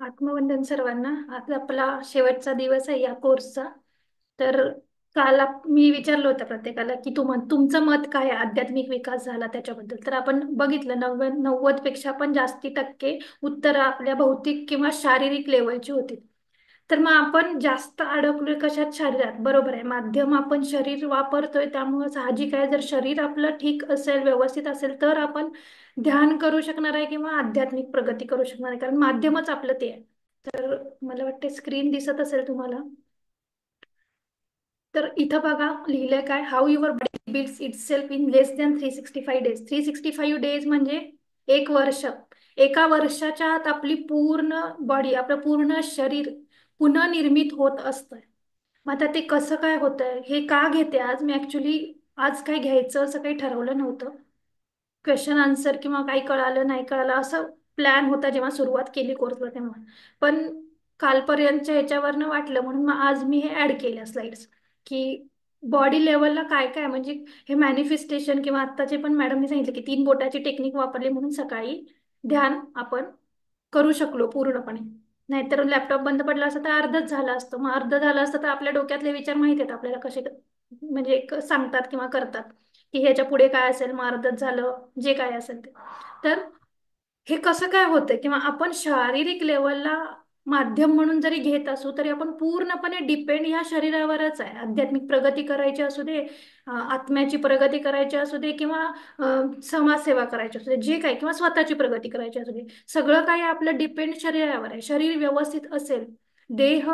आत्मवंदन सर्वांना. आज आपला शेवटचा दिवस आहे या कोर्सचा. तर मी विचारलं होतं प्रत्येकाला की तुमचं मत काय आहे आध्यात्मिक विकास झाला त्याच्याबद्दल. तर आपण बघितलं 90 पेक्षा पण जास्ती टक्के उत्तर आपल्या भौतिक किंवा शारीरिक लेवलची होती. तर मग आपण जास्त अडकलोय कशात? शरीरात. बरोबर आहे, माध्यम आपण शरीर वापरतोय त्यामुळे साहजिक आहे, जर शरीर आपलं ठीक असेल, व्यवस्थित असेल, तर आपण ध्यान करू शकणार आहे किंवा आध्यात्मिक प्रगती करू शकणार आहे, कारण माध्यमच आपलं ते आहे. तर मला वाटते स्क्रीन दिसत असेल तुम्हाला. तर इथं बघा लिहिलंय काय, how your body builds itself in less than 365 days. 365 days म्हणजे 1 वर्ष. एका वर्षाच्या आत आपली पूर्ण बॉडी, आपलं पूर्ण शरीर पुनर्निर्मित होत असतं. मग आता ते कसं काय होतंय, हे का घेते आज मी ऍक्च्युली. आज काय घ्यायचं असं काही ठरवलं नव्हतं. क्वेश्चन आन्सर किंवा काही कळालं नाही कळालं असं प्लॅन होता जेव्हा सुरुवात केली कोर्सला तेव्हा. पण कालपर्यंतच्या ह्याच्यावरनं वाटलं म्हणून मग आज मी हे ऍड केल्या स्लाइड्स की बॉडी लेवलला काय काय म्हणजे हे मॅनिफेस्टेशन किंवा आत्ताचे पण मॅडमने सांगितलं की 3 बोटाची टेक्निक वापरली म्हणून सकाळी ध्यान आपण करू शकलो पूर्णपणे. नाहीतर लॅपटॉप बंद पडला असता तर अर्धच झालं असतं. मग अर्ध झालं असतं तर आपल्या डोक्यातले विचार माहिती आहेत आपल्याला कसे म्हणजे सांगतात किंवा करतात की ह्याच्या पुढे काय असेल, मग अर्धच झालं जे काय असेल ते. तर हे कसं काय होतंय किंवा आपण शारीरिक लेवलला माध्यम म्हणून जरी घेत असू तरी आपण पूर्णपणे डिपेंड ह्या शरीरावरच आहे. आध्यात्मिक प्रगती करायची असू दे, आत्म्याची प्रगती करायची असू दे किंवा समाजसेवा करायची असू दे, जे काही, किंवा स्वतःची प्रगती करायची असू दे, सगळं काही आपलं डिपेंड शरीरावर आहे. शरीर व्यवस्थित असेल, देह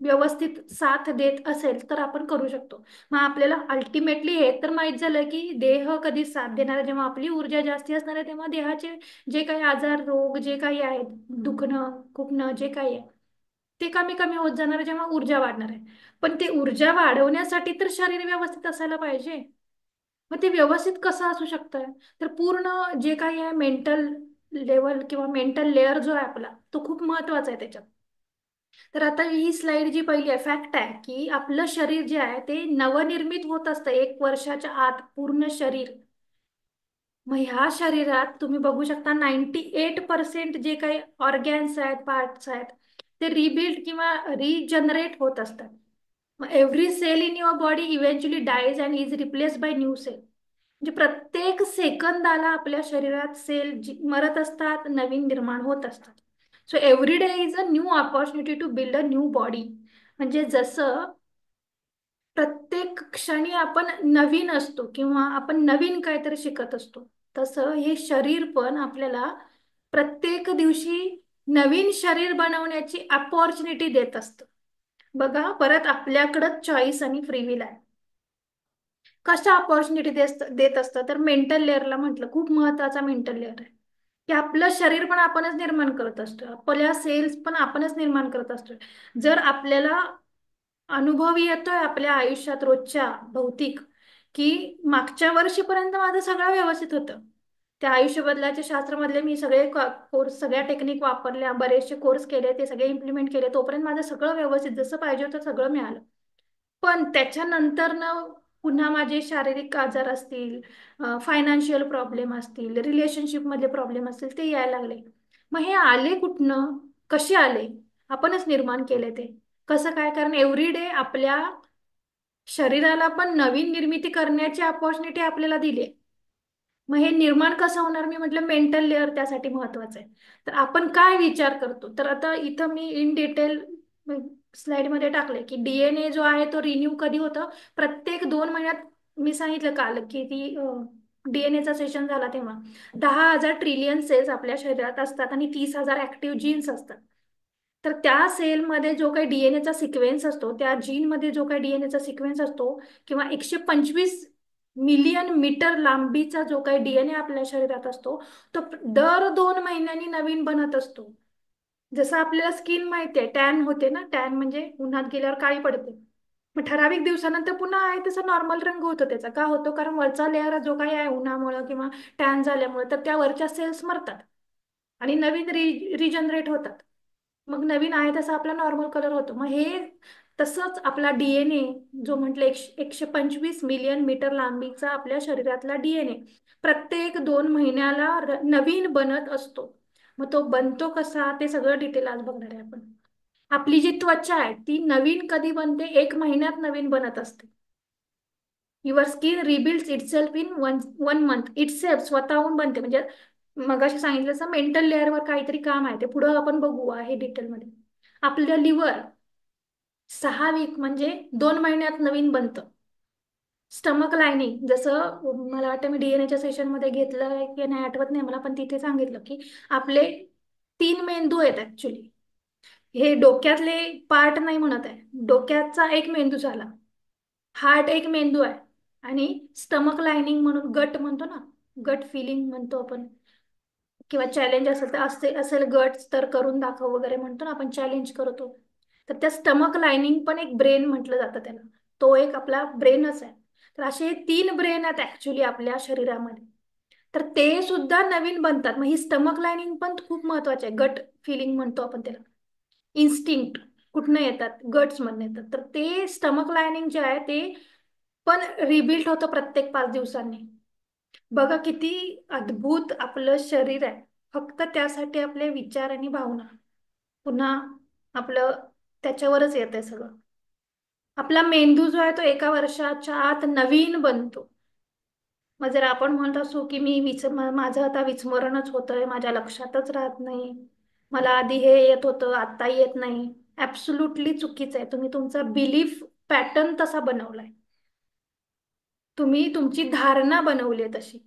व्यवस्थित साथ देत असेल तर आपण करू शकतो. मग आपल्याला अल्टिमेटली हे तर माहित झालं की देह कधी साथ देणार आहे, जेव्हा आपली ऊर्जा जास्ती असणार आहे तेव्हा देहाचे जे काही आजार, रोग जे काही आहेत, दुखणं खुपणं जे काही आहे ते कमी कमी होत जाणार आहे जेव्हा ऊर्जा वाढणार आहे. पण ते ऊर्जा वाढवण्यासाठी तर शरीर व्यवस्थित असायला पाहिजे. मग ते व्यवस्थित कसं असू शकतं? तर पूर्ण जे काही आहे मेंटल लेवल किंवा मेंटल लेअर जो आहे आपला, तो खूप महत्वाचा आहे त्याच्यात. तर आता ही स्लाइड जी पहिली आहे, फॅक्ट आहे की आपलं शरीर जे आहे ते नवनिर्मित होत असतं 1 वर्षाच्या आत, पूर्ण शरीर. मग ह्या शरीरात तुम्ही बघू शकता 98% जे काही ऑर्गॅन्स आहेत, पार्ट्स आहेत, ते रिबिल्ड किंवा रिजनरेट होत असतात. मग every cell in your body eventually dies and is replaced by new cell. म्हणजे प्रत्येक सेकंदाला आपल्या शरीरात सेल मरत असतात, नवीन निर्माण होत असतात. So every day is a new opportunity to build a new body. म्हणजे जसं प्रत्येक क्षणी आपण नवीन असतो किंवा आपण नवीन काहीतरी शिकत असतो, तसं हे शरीर पण आपल्याला प्रत्येक दिवशी नवीन शरीर बनवण्याची अपॉर्च्युनिटी देत असतं. बघा, परत आपल्याकडं चॉईस आणि फ्री विल आहे. कशा अपॉर्च्युनिटी देत असतं? तर मेंटल लेअरला म्हटलं, खूप महत्वाचा मेंटल लेअर आहे की आपलं शरीर पण आपणच निर्माण करत असतो, आपल्या सेल्स पण आपणच निर्माण करत असतो. जर आपल्याला अनुभव येतोय आपल्या आयुष्यात रोजच्या भौतिक की मागच्या वर्षीपर्यंत माझं सगळं व्यवस्थित होतं, त्या आयुष्य बदलाच्या शास्त्रामधले मी सगळे कोर्स, सगळ्या टेक्निक वापरल्या, बरेचसे कोर्स केले, ते सगळे इम्प्लिमेंट केले, तोपर्यंत माझं सगळं व्यवस्थित जसं पाहिजे होतं सगळं मिळालं. पण त्याच्यानंतर ना पुन्हा माझे शारीरिक आजार असतील, फायनान्शियल प्रॉब्लेम असतील, रिलेशनशिप मधले प्रॉब्लेम असतील, ते यायला लागले. मग हे आले कुठनं, कसे आले? आपणच निर्माण केले ते. कसं काय? कारण एव्हरी डे आपल्या शरीराला पण नवीन निर्मिती करण्याची अपॉर्च्युनिटी आपल्याला दिली. मग हे निर्माण कसं होणार? मी म्हटलं मेंटल लेअर त्यासाठी महत्वाचं आहे. तर आपण काय विचार करतो, तर आता इथं मी इन डिटेल स्लाइड मध्ये टाकले की डीएनए जो आहे तो रिन्यू कधी होतं? प्रत्येक 2 महिन्यात. मी सांगितलं काल की ती डीएनएचा सेशन झाला तेव्हा 10,000 ट्रिलियन सेल्स आपल्या शरीरात असतात आणि 30,000 ऍक्टिव्ह जीन्स असतात. तर त्या सेलमध्ये जो काही डीएनएचा सिक्वेन्स असतो, त्या जीनमध्ये जो काही डीएनएचा सिक्वेन्स असतो, किंवा 125 मिलियन मीटर लांबीचा जो काही डीएनए आपल्या शरीरात असतो, तो दर 2 महिन्यांनी नवीन बनत असतो. जसं आपल्याला स्किन माहिती आहे, टॅन होते ना, टॅन म्हणजे उन्हात गेल्यावर काळी पडते. मग ठराविक दिवसानंतर पुन्हा आहे तसा नॉर्मल रंग होतो. त्याचा का होतो? कारण वरचा लेअर जो काही आहे उन्हामुळे किंवा टॅन झाल्यामुळे, तर त्या वरच्या सेल्स मरतात आणि नवीन रिजनरेट होतात. मग नवीन आहे तसा आपला नॉर्मल कलर होतो. मग हे तसंच आपला डीएनए जो म्हटलं 125 मिलियन मीटर लांबीचा आपल्या शरीरातला डीएनए प्रत्येक 2 महिन्याला नवीन बनत असतो. मग तो बनतो कसा ते सगळं डिटेल आज बघणार आहे आपण. आपली जी त्वचा आहे ती नवीन कधी बनते? 1 महिन्यात नवीन बनत असते. Your skin rebuilds itself in one month. Itself स्वतःहून बनते. म्हणजे मगाशी सांगितलं असं मेंटल लेअरवर काहीतरी काम आहे, ते पुढं आपण बघू आहे डिटेलमध्ये. आपलं लिव्हर 6 वीक म्हणजे 2 महिन्यात नवीन बनतं. स्टमक लाइनिंग, जसं मला वाटतं मी डीएनएच्या सेशनमध्ये घेतलं की नाही आठवत नाही मला, पण तिथे सांगितलं की आपले 3 मेंदू आहेत ऍक्च्युली. हे डोक्यातले पार्ट नाही म्हणत आहे, डोक्याचा एक मेंदू झाला, हार्ट एक मेंदू आहे, आणि स्टमक लाइनिंग म्हणून गट म्हणतो ना, गट फिलिंग म्हणतो आपण, किंवा चॅलेंज असेल तर असेल गट तर करून दाखव वगैरे म्हणतो ना आपण, चॅलेंज करतो. तर त्या स्टमक लाइनिंग पण एक ब्रेन म्हटलं जातं त्याला, तो एक आपला ब्रेनच आहे. तर असे 3 ब्रेन आहेत ऍक्च्युली आपल्या शरीरामध्ये. तर ते सुद्धा नवीन बनतात. मग ही स्टमक लाइनिंग पण खूप महत्वाची आहे. गट फिलिंग म्हणतो आपण त्याला. इन्स्टिंक्ट कुठनं येतात? गट्स मधनं येतात. तर ते स्टमक लाइनिंग जे आहे ते पण रिबिल्ड होतं प्रत्येक 5 दिवसांनी. बघा किती अद्भुत आपलं शरीर आहे. फक्त त्यासाठी आपले विचार आणि भावना पुन्हा आपलं त्याच्यावरच येत आहे सगळं. आपला मेंदू जो आहे तो 1 वर्षाच्या आत नवीन बनतो. मग जर आपण म्हणत असू की माझं आता विस्मरणच होतंय, माझ्या लक्षातच राहत नाही, मला आधी हे येत होतं आता येत नाही, ऍब्सोल्युटली चुकीचं आहे. तुम्ही तुमचा बिलीफ पॅटर्न तसा बनवलाय, तुम्ही तुमची धारणा बनवली आहे तशी.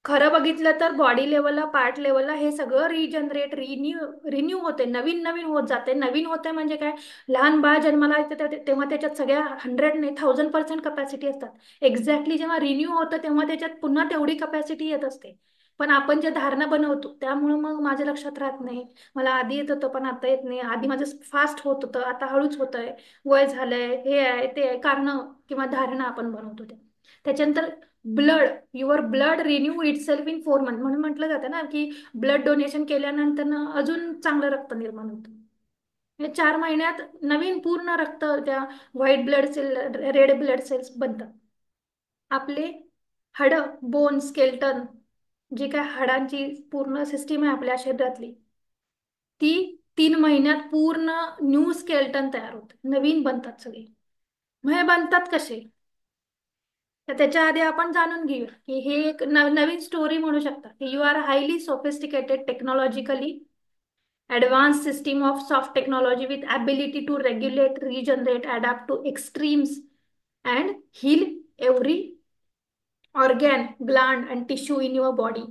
खरं बघितलं तर बॉडी लेवलला, पार्ट लेवलला हे सगळं रिजनरेट, रिन्यू होते, नवीन नवीन होत जाते. नवीन होते म्हणजे काय? लहान बाळ जन्माला येते तेव्हा त्याच्यात सगळ्या 100 नाही 1000% कपॅसिटी असतात. एक्झॅक्टली जेव्हा रिन्यू होतं तेव्हा त्याच्यात पुन्हा तेवढी कपॅसिटी येत असते. पण आपण जे धारणा बनवतो त्यामुळे मग माझ्या लक्षात राहत नाही, मला आधी येत होतं पण आता येत नाही, आधी माझं फास्ट होत होतं आता हळूच होतंय, वय झालंय, हे आहे ते आहे, कारण किंवा धारणा आपण बनवतो ते. त्याच्यानंतर blood, your blood renew itself in 4 month म्हणून म्हटलं जातं ना की ब्लड डोनेशन केल्यानंतर ना अजून चांगलं रक्त निर्माण होतं. म्हणजे 4 महिन्यात नवीन पूर्ण रक्त, त्या white blood cell, red blood cells बनतात. आपले हाड, बोन, स्केल्टन, जी काय हाडांची पूर्ण सिस्टीम आहे आपल्या शरीरातली, ती 3 महिन्यात पूर्ण न्यू स्केल्टन तयार होत, नवीन बनतात सगळे. मग हे बनतात कसे? तर त्याच्या आधी आपण जाणून घेऊया की हे एक नवीन स्टोरी म्हणू शकता की you are highly sophisticated technologically advanced system of soft technology with ability to regulate, regenerate, adapt to extremes and heal every organ, gland and tissue in your body.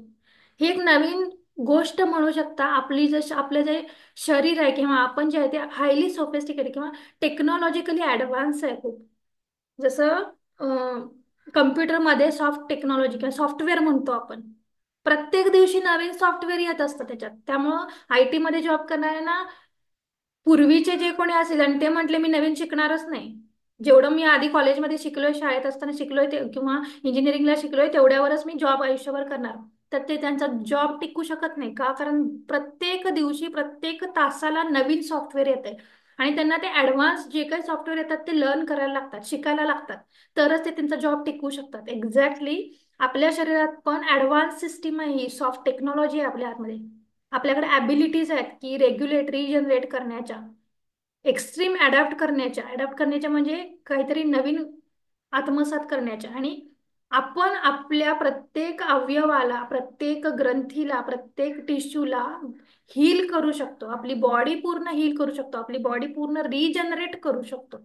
ही एक नवीन गोष्ट म्हणू शकता. आपलं जे शरीर आहे किंवा आपण जे आहे ते हायली सोफिस्टिकेटेड किंवा टेक्नॉलॉजिकली ऍडव्हान्स आहे खूप. जसं कम्प्युटरमध्ये सॉफ्ट टेक्नॉलॉजी किंवा सॉफ्टवेअर म्हणतो आपण, प्रत्येक दिवशी नवीन सॉफ्टवेअर येत असतं त्याच्यात. त्यामुळं आयटी मध्ये जॉब करणाऱ्यांना, पूर्वीचे जे कोणी असेल आणि ते म्हटले मी नवीन शिकणारच नाही, जेवढं मी आधी कॉलेजमध्ये शिकलोय, शाळेत असताना शिकलोय ते किंवा इंजिनिअरिंगला शिकलोय तेवढ्यावरच मी जॉब आयुष्यभर करणार, तर ते त्यांचा जॉब टिकू शकत नाही. का? कारण प्रत्येक दिवशी प्रत्येक तासाला नवीन सॉफ्टवेअर येते आणि त्यांना ते ऍडव्हान्स जे काही सॉफ्टवेअर येतात ते लर्न करायला लागतात, शिकायला लागतात, तरच ते त्यांचा जॉब टिकवू शकतात. एक्झॅक्टली आपल्या शरीरात पण ऍडव्हान्स सिस्टीम आहे, ही सॉफ्ट टेक्नॉलॉजी आहे आपल्या आतमध्ये. आपल्याकडे ॲबिलिटीज आहेत की रेग्युलेट, रिजनरेट करण्याच्या, एक्स्ट्रीम अडॅप्ट करण्याच्या म्हणजे काहीतरी नवीन आत्मसात करण्याच्या. आणि आपण आपल्या प्रत्येक अवयवाला, प्रत्येक ग्रंथीला, प्रत्येक टिश्यूला हील करू शकतो. आपली बॉडी पूर्ण हील करू शकतो, आपली बॉडी पूर्ण रिजनरेट करू शकतो.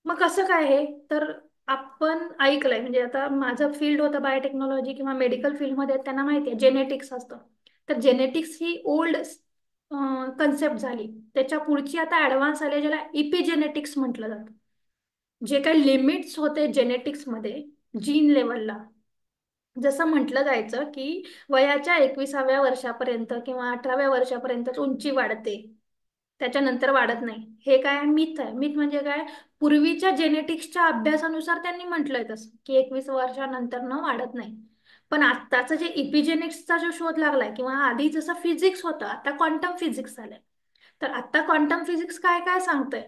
मग कसं काय हे? तर आपण ऐकलंय, म्हणजे आता माझं फील्ड होतं बायोटेक्नॉलॉजी किंवा मेडिकल फील्डमध्ये, त्यांना माहिती आहे जेनेटिक्स असतं. तर जेनेटिक्स ही ओल्ड कन्सेप्ट झाली, त्याच्या पुढची आता ऍडव्हान्स आली ज्याला इपिजेनेटिक्स म्हटलं जातं. जे काही लिमिट्स होते जेनेटिक्समध्ये जीन लेवलला, जसं म्हटलं जायचं की वयाच्या 21व्या वर्षापर्यंत किंवा 18व्या वर्षापर्यंत उंची वाढते, त्याच्यानंतर वाढत नाही. हे काय मिथ आहे. मिथ म्हणजे काय? पूर्वीच्या जेनेटिक्सच्या अभ्यासानुसार त्यांनी म्हटलंय तसं की 21 वर्षानंतर न वाढत नाही. पण आत्ताचं जे इपिजेनेटिक्सचा जो शोध लागलाय, किंवा आधी जसं फिजिक्स होतं आता क्वांटम फिजिक्स आलंय, तर आता क्वांटम फिजिक्स काय काय सांगतंय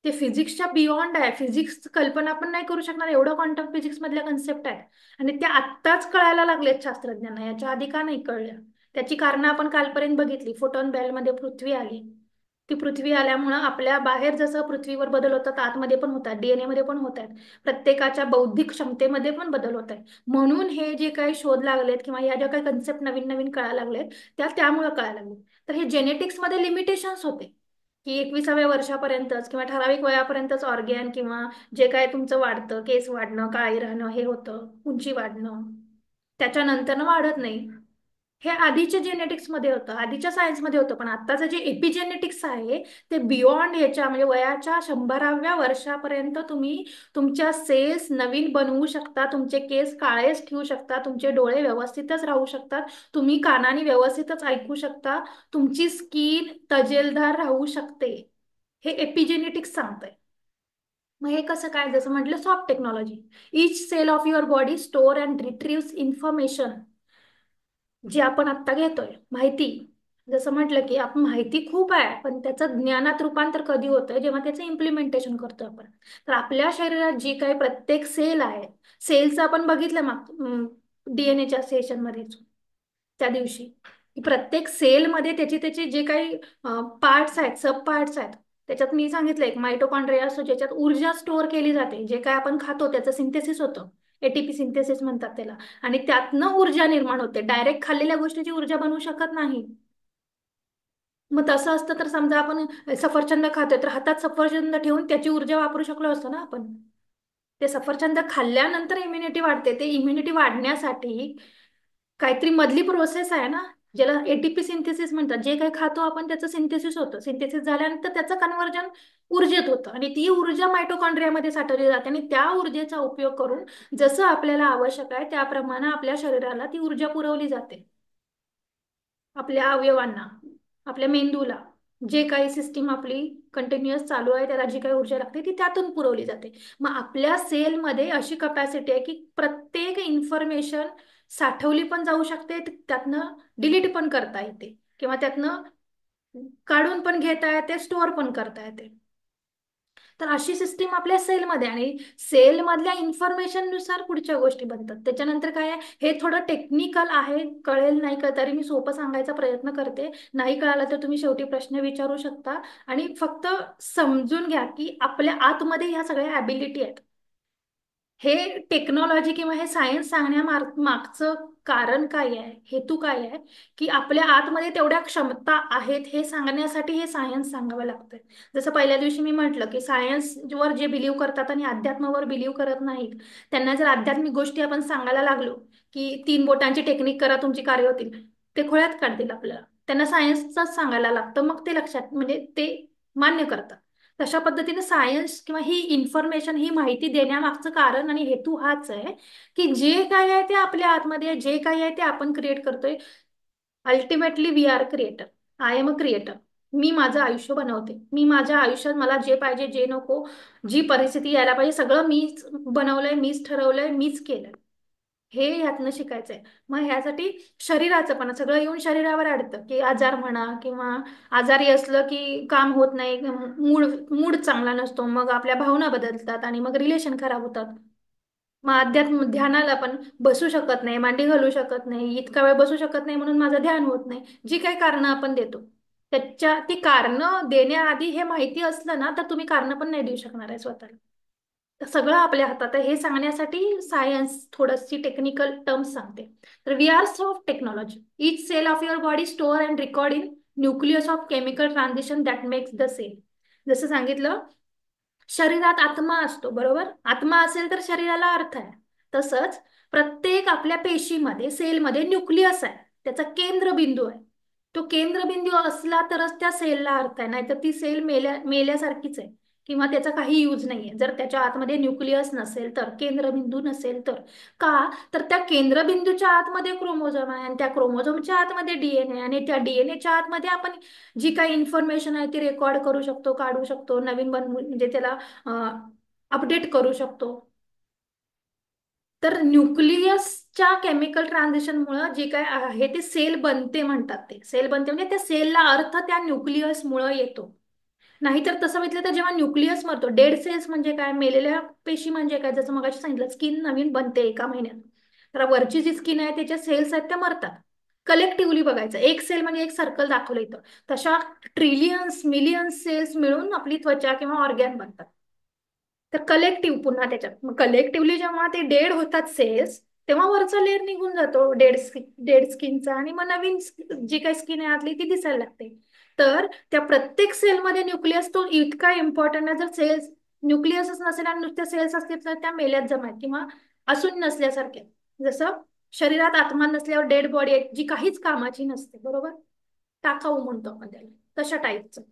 ते फिजिक्सच्या बियॉन्ड आहे. फिजिक्स कल्पना पण नाही करू शकणार एवढं क्वांटम फिजिक्स मधल्या कन्सेप्ट आहेत, आणि त्या आत्ताच कळायला लागलेत शास्त्रज्ञांना, याच्या आधी का नाही कळल्या? त्याची कारणं आपण कालपर्यंत बघितली. फोटॉन बेलमध्ये पृथ्वी आली. ती पृथ्वी आल्यामुळं आपल्या बाहेर जसं पृथ्वीवर बदल होतात, आतमध्ये पण होतात, डीएनए मध्ये पण होत आहेत. प्रत्येकाच्या बौद्धिक क्षमतेमध्ये पण बदल होत आहे. म्हणून हे जे काही शोध लागलेत किंवा या ज्या काही कन्सेप्ट नवीन नवीन कळायला लागलेत त्यामुळे कळायला लागले. तर हे जेनेटिक्स मध्ये लिमिटेशन्स होते की 21व्या वर्षापर्यंतच किंवा ठराविक वयापर्यंतच ऑर्गॅन किंवा जे काय तुमचं वाढतं, केस वाढणं, काळी राहणं हे होतं, उंची वाढणं, त्याच्यानंतर वाढत नाही. हे आधीच्या जेनेटिक्स मध्ये होतं, आधीच्या सायन्स मध्ये होतं. पण आताचं जे एपिजेनेटिक्स आहे ते बियॉन्ड ह्याच्या म्हणजे वयाच्या 100व्या वर्षापर्यंत तुम्ही तुमच्या सेल्स नवीन बनवू शकता, तुमचे केस काळेच ठेवू शकता, तुमचे डोळे व्यवस्थितच राहू शकतात, तुम्ही कानाने व्यवस्थितच ऐकू शकता, तुमची स्किन तजेलदार राहू शकते. हे एपिजेनेटिक्स सांगतंय. मग हे कसं काय? जसं म्हटलं soft technology. Each cell of your body store and retrieves information जी आपण आत्ता घेतोय माहिती. जसं म्हटलं की आपण माहिती खूप आहे, पण त्याचं ज्ञानात रूपांतर कधी होतं? जेव्हा त्याचं इम्प्लिमेंटेशन करतो आपण. तर आपल्या शरीरात जी काही प्रत्येक सेल आहे, सेलचं आपण बघितलं मग डीएनएच्या सेशनमध्ये त्या दिवशी, की प्रत्येक सेलमध्ये त्याची त्याचे जे काही पार्ट्स आहेत, सब पार्ट्स आहेत. त्याच्यात मी सांगितलं एक मायटोकॉन्ड्रिया असतो ज्याच्यात ऊर्जा स्टोअर केली जाते. जे काय आपण खातो त्याचं सिंथेसिस होतं, एटीपी सिंथेसिस म्हणतात त्याला, आणि त्यातनं ऊर्जा निर्माण होते. डायरेक्ट खाल्लेल्या गोष्टीची ऊर्जा बनवू शकत नाही. मग तसं असतं तर समजा आपण सफरचंद खातोय तर हातात सफरचंद ठेवून त्याची ऊर्जा वापरू शकलो असतो ना आपण. ते सफरचंद खाल्ल्यानंतर इम्युनिटी वाढते. ते इम्युनिटी वाढण्यासाठी काहीतरी मधली प्रोसेस आहे ना, ज्याला एटीपी सिंथेसिस म्हणतात. जे काही खातो आपण त्याचं सिंथेसिस होतं. सिंथेसिस झाल्यानंतर त्याचं कन्व्हर्जन ऊर्जेत होतं आणि ती ऊर्जा मायटोकॉन्ड्रियामध्ये साठवली जाते आणि त्या ऊर्जेचा उपयोग करून जसं आपल्याला आवश्यक आहे त्याप्रमाणे आपल्या शरीराला ती ऊर्जा पुरवली जाते. आपल्या अवयवांना, आपल्या मेंदूला, जे काही सिस्टीम आपली कंटिन्युअस चालू आहे त्याला जी काही ऊर्जा लागते ती त्यातून पुरवली जाते. मग आपल्या सेलमध्ये अशी कपॅसिटी आहे की प्रत्येक इन्फॉर्मेशन साठवली पण जाऊ शकते, त्यातनं डिलीट पण करता येते किंवा त्यातनं काढून पण घेता येते, स्टोअर पण करता येते. तर अशी सिस्टीम आपल्या सेलमध्ये, आणि सेल मधल्या इन्फॉर्मेशन नुसार पुढच्या गोष्टी बनतात. त्याच्यानंतर काय आहे, हे थोडं टेक्निकल आहे, कळेल नाही का तरी मी सोपं सांगायचा प्रयत्न करते. नाही कळालं तर तुम्ही शेवटी प्रश्न विचारू शकता. आणि फक्त समजून घ्या की आपल्या आतमध्ये ह्या सगळ्या ॲबिलिटी आहेत. हे टेक्नॉलॉजी किंवा हे सायन्स मागचं कारण काय आहे, हेतू काय आहे, की आपल्या आतमध्ये तेवढ्या क्षमता आहेत हे सांगण्यासाठी हे सायन्स सांगावं लागतंय. जसं पहिल्या दिवशी मी म्हटलं की सायन्सवर जे बिलीव्ह करतात आणि अध्यात्मावर बिलीव्ह करत नाहीत, त्यांना जर आध्यात्मिक गोष्टी आपण सांगायला लागलो की 3 बोटांची टेक्निक करा तुमची कार्य होतील, ते खोळ्यात काढतील आपल्याला. त्यांना सायन्सच सांगायला लागतं, मग ते लक्षात म्हणजे ते मान्य करतात. तशा पद्धतीने सायन्स किंवा ही इन्फॉर्मेशन, ही माहिती देण्यामागचं कारण आणि हेतू हाच आहे की जे काय आहे ते आपल्या आतमध्ये आहे, जे काय आहे ते आपण क्रिएट करतोय. Ultimately we are creator. I am a creator. मी माझं आयुष्य बनवते. मी माझ्या आयुष्यात मला जे पाहिजे, जे नको, जी परिस्थिती यायला पाहिजे सगळं मीच बनवलंय, मीच ठरवलंय, मीच केलंय. हे यातनं शिकायचंय. मग ह्यासाठी शरीराचं पण सगळं येऊन शरीरावर अडतं की आजार म्हणा किंवा आजारी असलं की काम होत नाही, मूड मूड चांगला नसतो, मग आपल्या भावना बदलतात आणि मग रिलेशन खराब होतात. मग अध्यात्म ध्यानाला पण बसू शकत नाही, मांडी घालू शकत नाही, इतका वेळ बसू शकत नाही म्हणून माझं ध्यान होत नाही. जी काही कारणं आपण देतो ती कारणं देण्याआधी हे माहिती असलं ना तर तुम्ही कारणं पण नाही देऊ शकणार आहे स्वतःला. तर सगळं आपल्या हातात आहे हे सांगण्यासाठी सायन्स थोडीशी टेक्निकल टर्म्स सांगते. तर we are soft technology. Each cell of your body store and record in nucleus of chemical transition that makes the cell. जसं सांगितलं, शरीरात आत्मा असतो, बरोबर? आत्मा असेल तर शरीराला अर्थ आहे. तसंच प्रत्येक आपल्या पेशीमध्ये, सेलमध्ये न्यूक्लियस आहे, त्याचा केंद्रबिंदू आहे. तो केंद्रबिंदू असला तरच त्या सेलला अर्थ आहे, नाहीतर ती सेल मेल्यासारखीच आहे किंवा त्याचा काही यूज नाहीये. जर त्याच्या आतमध्ये न्यूक्लियस नसेल तर, केंद्रबिंदू नसेल तर. का तर त्या केंद्रबिंदूच्या आतमध्ये क्रोमोझोम आहे आणि त्या क्रोमोझोमच्या आतमध्ये डीएनए, आणि त्या डीएनएच्या आतमध्ये आपण जी काही इन्फॉर्मेशन आहे ती रेकॉर्ड करू शकतो, काढू शकतो, नवीन म्हणजे त्याला अपडेट करू शकतो. तर न्यूक्लियसच्या केमिकल ट्रान्झिशनमुळे जे काय आहे ते सेल बनते म्हणतात. ते सेल बनते म्हणजे त्या सेलला अर्थ त्या न्यूक्लियसमुळे येतो. नाहीतर तसं म्हटलं तर जेव्हा न्यूक्लियस मरतो, डेड सेल्स म्हणजे काय, मेलेल्या पेशी म्हणजे काय, जसं मगाशी सांगितलं स्किन नवीन बनते 1 महिन्यात, तर वरची जी स्किन आहे त्याच्या सेल्स आहेत त्या मरतात. कलेक्टिव्हली बघायचं. एक सेल म्हणजे एक सर्कल दाखवलं इथं, तशा ट्रिलियन्स मिलियन्स सेल्स मिळून आपली त्वचा किंवा ऑर्गॅन बनतात. तर कलेक्टिव्ह पुन्हा त्याच्यात मग कलेक्टिव्हली जेव्हा ते डेड होतात सेल्स, तेव्हा वरचा लेअर निघून जातो डेड स्किनचा, आणि मग नवीन जी काही स्किन आहे आतली ती दिसायला लागते. तर त्या प्रत्येक सेलमध्ये न्यूक्लियस तो इतका इम्पॉर्टंट आहे. जर सेल्स न्यूक्लियसच नसेल आणि नुसत्या सेल्स असतील तर त्या मेल्यात जमा आहेत किंवा असून नसल्यासारख्या. जसं शरीरात आत्मा नसल्यावर डेड बॉडी आहे जी काहीच कामाची नसते, बरोबर, टाकाऊ म्हणतो आपण त्याला, तशा टाईपचं.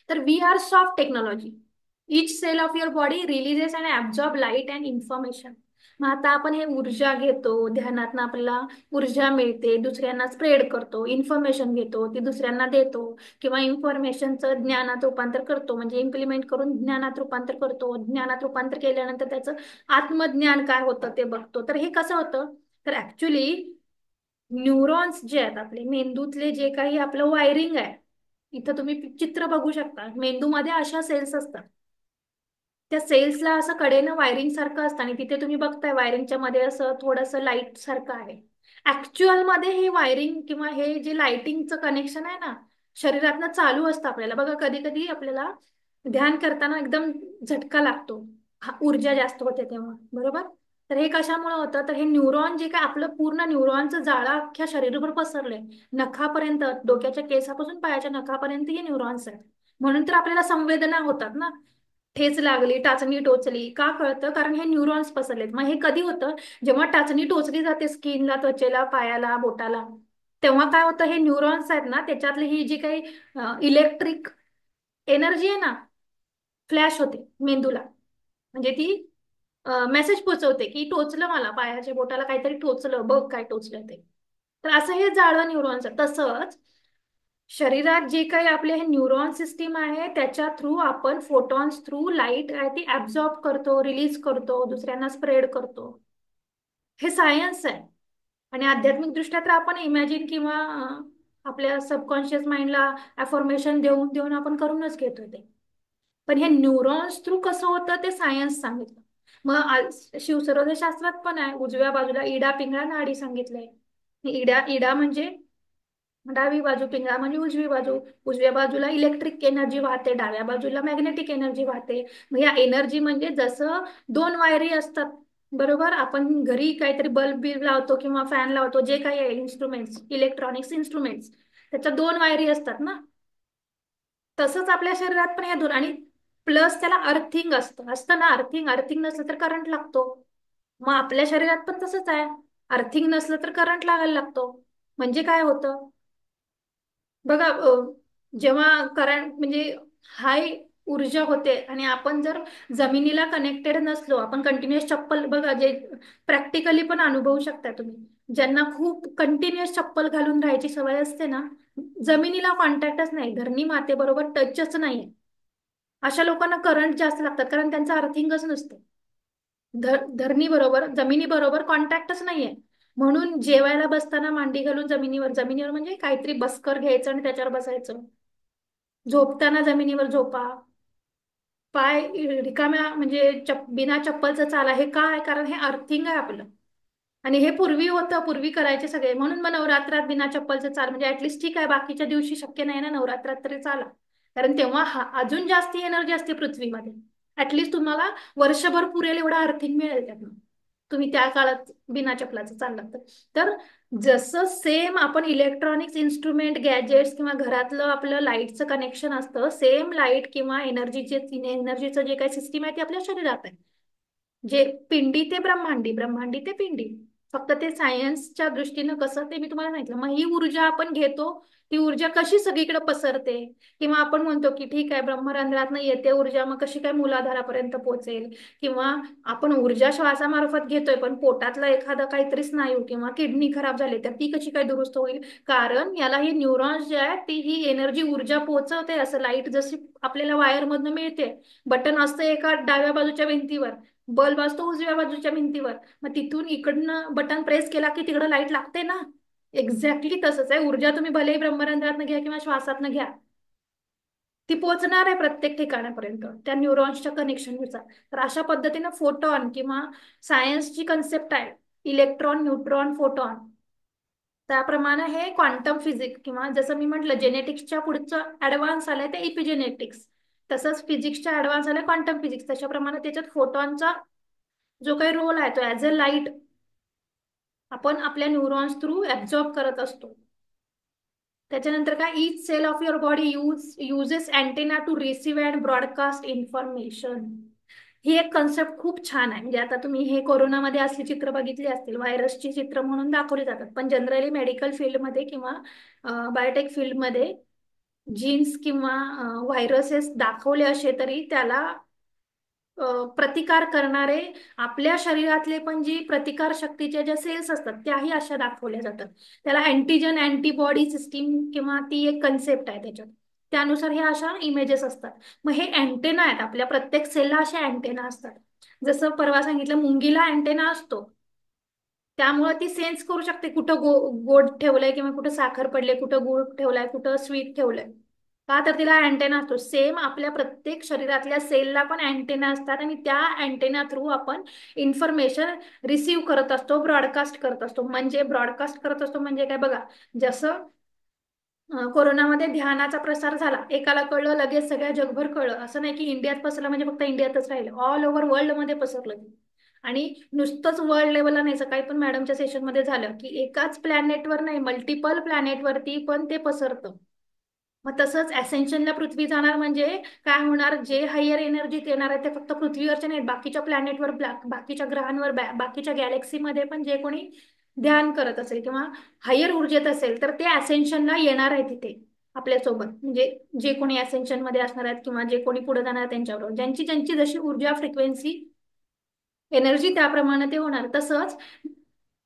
तर we are soft technology. Each cell of your body releases and absorb light and information. मग आता आपण हे ऊर्जा घेतो, ध्यानातनं आपल्याला ऊर्जा मिळते, दुसऱ्यांना स्प्रेड करतो, इन्फॉर्मेशन घेतो, ती दुसऱ्यांना देतो, किंवा इन्फॉर्मेशनचं ज्ञानात रूपांतर करतो, म्हणजे इम्प्लिमेंट करून ज्ञानात रूपांतर करतो. ज्ञानात रूपांतर केल्यानंतर त्याचं आत्मज्ञान काय होतं ते बघतो. तर हे कसं होतं, तर ऍक्च्युली न्यूरॉन्स जे आहेत आपले मेंदूतले, जे काही आपलं वायरिंग आहे, इथं तुम्ही चित्र बघू शकता, मेंदूमध्ये अशा सेल्स असतात. त्या सेल्सला असं कडेनं वायरिंग सारखं असतं, आणि तिथे तुम्ही बघताय वायरिंगच्या मध्ये असं थोडंसं लाईट सारखं आहे. ऍक्च्युअल मध्ये हे वायरिंग किंवा हे जे लाइटिंगचं कनेक्शन आहे ना, शरीरातनं चालू असतं. आपल्याला बघा, कधी कधी आपल्याला ध्यान करताना एकदम झटका लागतो, ऊर्जा जास्त होते तेव्हा, बरोबर. तर हे कशामुळे होतं, तर हे न्यूरॉन जे काय आपलं पूर्ण न्यूरॉनचं जाळं अख्ख्या शरीरभर पसरलंय. नखापर्यंत, डोक्याच्या केसापासून पायाच्या नखापर्यंत हे न्यूरॉन्स आहेत. म्हणून तर आपल्याला संवेदना होतात ना, ठेच लागली, टाचणी टोचली, का कळतं, कारण हे न्यूरॉन्स पसरलेत. मग हे कधी होतं, जेव्हा टाचणी टोचली जाते स्किनला, त्वचेला, पायाला, बोटाला, तेव्हा काय होतं, हे न्यूरॉन्स आहेत ना, त्याच्यातली ही जी काही इलेक्ट्रिक एनर्जी आहे ना, फ्लॅश होते मेंदूला. म्हणजे ती मेसेज पोहोचवते की टोचलं, मला पायाच्या बोटाला काहीतरी टोचलं, बघ काय टोचलं ते. तर असं हे जाळं न्यूरॉन्स. तसंच शरीरात जे काही आपले हे न्यूरॉन सिस्टीम आहे, त्याच्या थ्रू आपण फोटॉन्स थ्रू लाईट आहे ती ऍब्झॉर्ब करतो, रिलीज करतो, दुसऱ्यांना स्प्रेड करतो. हे सायन्स आहे. आणि आध्यात्मिक दृष्ट्या तर आपण इमॅजिन किंवा आपल्या सबकॉन्शियस माइंडला अफॉर्मेशन देऊन देऊन आपण करूनच घेतोय ते. पण हे न्यूरॉन्स थ्रू कसं होतं ते सायन्स सांगितलं. मग शिवसर्वदशास्त्रात पण आहे, उजव्या बाजूला इडा पिंगळा नाडी सांगितलंय. इडा इडा म्हणजे डावी बाजू, पिंगळा म्हणजे उजवी बाजू. उजव्या बाजूला इलेक्ट्रिक एनर्जी वाहते, डाव्या बाजूला मॅग्नेटिक एनर्जी वाहते. मग या एनर्जी म्हणजे जसं दोन वायरी असतात, बरोबर. आपण घरी काहीतरी बल्ब बिल्ब लावतो किंवा फॅन लावतो, जे काही आहे इन्स्ट्रुमेंट्स, इलेक्ट्रॉनिक्स इन्स्ट्रुमेंट्स, त्याच्या दोन वायरी असतात ना. तसंच आपल्या शरीरात पण ह्या दोन, आणि प्लस त्याला अर्थिंग असतं असतं ना. अर्थिंग अर्थिंग नसलं तर करंट लागतो. मग आपल्या शरीरात पण तसंच आहे. अर्थिंग नसलं तर करंट लागायला लागतो. म्हणजे काय होतं बघा, जेव्हा करंट म्हणजे हाय ऊर्जा होते, आणि आपण जर जमिनीला कनेक्टेड नसलो, आपण कंटिन्युअस चप्पल बघा, जे प्रॅक्टिकली पण अनुभवू शकता तुम्ही, ज्यांना खूप कंटिन्युअस चप्पल घालून राहायची सवय असते ना, जमिनीला कॉन्टॅक्टच नाही, धरणी मातेबरोबर टचच नाही, अशा लोकांना करंट जास्त लागतात, कारण त्यांचं अर्थिंगच नसतं. धरणी बरोबर, जमिनी बरोबर कॉन्टॅक्टच नाहीये. म्हणून जेवायला बसताना मांडी घालून जमिनीवर, जमिनीवर म्हणजे काहीतरी बसकर घ्यायचं आणि त्याच्यावर बसायचं. झोपताना जमिनीवर झोपा. पाय रिकाम्या म्हणजे बिना चप्पलचं चाला. हे काय, कारण हे अर्थिंग आहे आपलं. आणि हे पूर्वी होतं, पूर्वी करायचे सगळे. म्हणून मग नवरात्रात बिना चप्पलचं चाल, म्हणजे ऍटलिस्ट ठीक आहे, बाकीच्या दिवशी शक्य नाही ना, नवरात्रात तरी चाला. कारण तेव्हा अजून जास्ती एनर्जी असते पृथ्वीमध्ये. ऍटलिस्ट तुम्हाला वर्षभर पुरेल एवढा अर्थिंग मिळेल त्यातून, तुम्ही त्या काळात बिना चपलाचं चाललात तर. तर जसं सेम आपण इलेक्ट्रॉनिक्स इन्स्ट्रुमेंट, गॅजेट्स किंवा घरातलं आपलं लाईटचं कनेक्शन असतं, सेम लाईट किंवा एनर्जीचं जे काही सिस्टीम आहे ती आपल्या शरीरात आहे. जे पिंडी ते ब्रह्मांडी, ब्रह्मांडी ते पिंडी. फक्त ते सायन्सच्या दृष्टीनं कसं ते मी तुम्हाला सांगितलं. मग ही ऊर्जा आपण घेतो, ती ऊर्जा कशी सगळीकडे पसरते, किंवा आपण म्हणतो की ठीक आहे ब्रह्मरंध्रातनं येते ऊर्जा, मग कशी काय मूलाधारापर्यंत पोहोचेल, किंवा आपण ऊर्जा श्वासामार्फत घेतोय पण पोटातला एखादा काहीतरी स्नायू किंवा किडनी खराब झाली तर ती कशी काय दुरुस्त होईल. कारण याला ही न्यूरॉन्स जे आहे ती ही एनर्जी ऊर्जा पोहोचवते. असं लाईट जशी आपल्याला वायर मधनं मिळते, बटन असतं एका डाव्या बाजूच्या भिंतीवर, बल्ब असतो उजव्या बाजूच्या भिंतीवर, मग तिथून इकडनं बटन प्रेस केला की तिकडं लाईट लागते ना. एक्झॅक्टली तसंच आहे. ऊर्जा तुम्ही भलेही ब्रह्मरंध्रातनं घ्या किंवा श्वासातनं घ्या, ती पोहोचणार आहे प्रत्येक ठिकाणापर्यंत त्या न्यूरॉन्सच्या कनेक्शननुसार. तर अशा पद्धतीनं फोटॉन किंवा सायन्सची कन्सेप्ट आहे, इलेक्ट्रॉन, न्यूट्रॉन, फोटॉन. त्याप्रमाणे हे क्वांटम फिजिक्स किंवा जसं मी म्हटलं जेनेटिक्सच्या पुढचं ऍडव्हान्स आलंय ते इपिजेनेटिक्स, तसंच फिजिक्सच्या ऍडव्हान्स आलाय क्वांटम फिजिक्स. तशाप्रमाणे त्याच्यात फोटॉनचा जो काही रोल आहे तो ऍज अ लाईट आपण आपल्या न्यूरॉन्स थ्रू ऍब्झॉर्ब करत असतो. त्याच्यानंतर काय, each cell of your body uses antenna to receive and broadcast information. ही एक कन्सेप्ट खूप छान आहे. म्हणजे आता तुम्ही हे कोरोनामध्ये असली चित्र बघितली असतील, व्हायरसची चित्र म्हणून दाखवली जातात, पण जनरली मेडिकल फील्डमध्ये किंवा बायोटेक फील्डमध्ये जीन्स किंवा व्हायरसेस दाखवले असे तरी त्याला प्रतिकार करणारे आपल्या शरीरातले पण जी प्रतिकार शक्तीच्या ज्या सेल्स असतात त्याही अशा दाखवल्या जातात. त्याला अँटीजन अँटीबॉडी सिस्टीम किंवा ती एक कन्सेप्ट आहे त्याच्यात. त्यानुसार हे अशा इमेजेस असतात. मग हे अँटेना आहेत, आपल्या प्रत्येक सेलला असे अँटेना असतात. जसं परवा सांगितलं मुंगीला अँटेना असतो, त्यामुळे ती सेन्स करू शकते कुठं गोड ठेवलंय किंवा कुठं साखर पडले, कुठं गुळ ठेवलाय, कुठं स्वीट ठेवलंय. का तर तिला अँटेना असतो. सेम आपल्या प्रत्येक शरीरातल्या सेलला पण अँटेना असतात आणि त्या अँटेना थ्रू आपण इन्फॉर्मेशन रिसीव्ह करत असतो, ब्रॉडकास्ट करत असतो. म्हणजे ब्रॉडकास्ट करत असतो म्हणजे काय बघा, जसं कोरोनामध्ये ध्यानाचा प्रसार झाला, एकाला कळलं लगेच सगळ्या जगभर कळलं, असं नाही की इंडियात पसरलं म्हणजे फक्त इंडियातच राहिलं, ऑल ओव्हर वर्ल्ड मध्ये पसरलं. आणि नुसतंच वर्ल्ड लेवलला नाही, सकाळी पण मॅडमच्या सेशन मध्ये झालं की एकाच प्लॅनेटवर नाही, मल्टिपल प्लॅनेटवरती पण ते पसरतं. मग तसंच असेन्शनला पृथ्वी जाणार म्हणजे काय होणार, जे हायर एनर्जीत येणार आहे ते फक्त पृथ्वीवरचे नाहीत, बाकीच्या प्लॅनेटवर, बाकीच्या ग्रहांवर, बाकीच्या गॅलेक्सीमध्ये पण जे कोणी ध्यान करत असेल किंवा हायर ऊर्जेत असेल तर ते असेन्शनला येणार आहे तिथे आपल्यासोबत. म्हणजे जे कोणी असेन्शन मध्ये असणार आहेत किंवा जे कोणी पुढे जाणार त्यांच्याबरोबर, ज्यांची ज्यांची जशी ऊर्जा फ्रिक्वेन्सी एनर्जी त्याप्रमाणे ते होणार. तसंच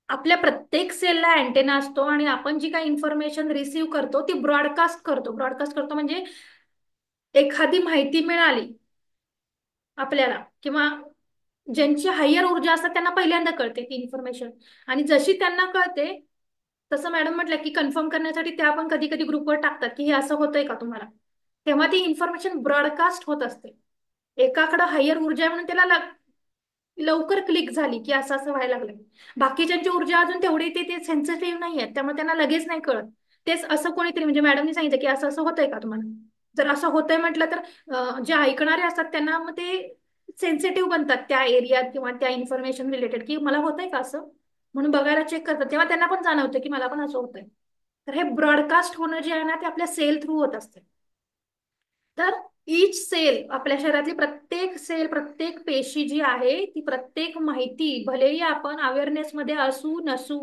आपल्या प्रत्येक सेलला अँटेना असतो आणि आपण जी काही इन्फॉर्मेशन रिसीव्ह करतो ती ब्रॉडकास्ट करतो. ब्रॉडकास्ट करतो म्हणजे एखादी माहिती मिळाली आपल्याला किंवा ज्यांची हायर ऊर्जा असतात त्यांना पहिल्यांदा कळते ती इन्फॉर्मेशन, आणि जशी त्यांना कळते तसं मॅडम म्हटलं की कन्फर्म करण्यासाठी त्या पण कधी कधी ग्रुपवर टाकतात की हे असं होतंय का तुम्हाला, तेव्हा ती इन्फॉर्मेशन ब्रॉडकास्ट होत असते. एकाकडं हायर ऊर्जा आहे म्हणून त्याला लवकर क्लिक झाली की असं असं व्हायला लागलं. बाकीच्यांची ऊर्जा अजून तेवढी ते सेन्सिटिव्ह नाही आहेत, त्यामुळे त्यांना लगेच नाही कळत. तेच असं कोणीतरी म्हणजे मॅडमनी सांगितलं की असं असं होतंय का तुम्हाला, जर असं होतंय म्हटलं तर जे ऐकणारे असतात त्यांना मग ते सेन्सिटिव्ह बनतात त्या एरियात किंवा त्या इन्फॉर्मेशन रिलेटेड की मला होतंय का असं, म्हणून बघायला चेक करतात. तेव्हा त्यांना पण जाणवतं की मला पण असं होतंय. तर हे ब्रॉडकास्ट होणं जे आहे ना ते आपल्या सेल थ्रू होत असते. तर ईच सेल, आपल्या शरीरातली प्रत्येक सेल, प्रत्येक पेशी जी आहे ती प्रत्येक माहिती भलेही आपण अवेअरनेस मध्ये असू नसू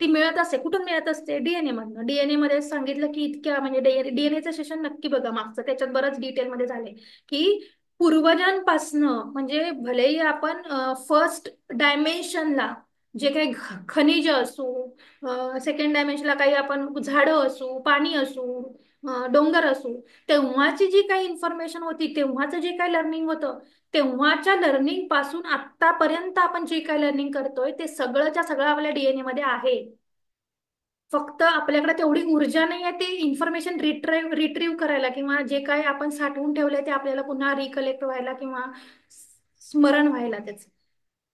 ती मिळत असते. कुठून मिळत असते? डीएनए मधनं. डीएनए मध्ये सांगितलं की इतक्या म्हणजे डीएनएचं सेशन नक्की बघा मागचं, त्याच्यात बरंच डिटेलमध्ये झाले की पूर्वजांपासनं म्हणजे भलेही आपण फर्स्ट डायमेन्शनला जे काही खनिज असू, सेकंड डायमेन्शनला काही आपण झाडं असू, पाणी असू, डोंगर असू, तेव्हाची जी काही इन्फॉर्मेशन होती, तेव्हाचं जे काही लर्निंग होतं, तेव्हाच्या लर्निंग पासून आतापर्यंत आपण जे काही लर्निंग करतोय ते सगळंच्या सगळं आपल्या डीएनए मध्ये आहे. फक्त आपल्याकडे तेवढी ऊर्जा नाही आहे ते इन्फॉर्मेशन रिट्रीव्ह करायला किंवा जे काही आपण साठवून ठेवलंय ते आपल्याला पुन्हा रिकलेक्ट व्हायला किंवा स्मरण व्हायला त्याचं.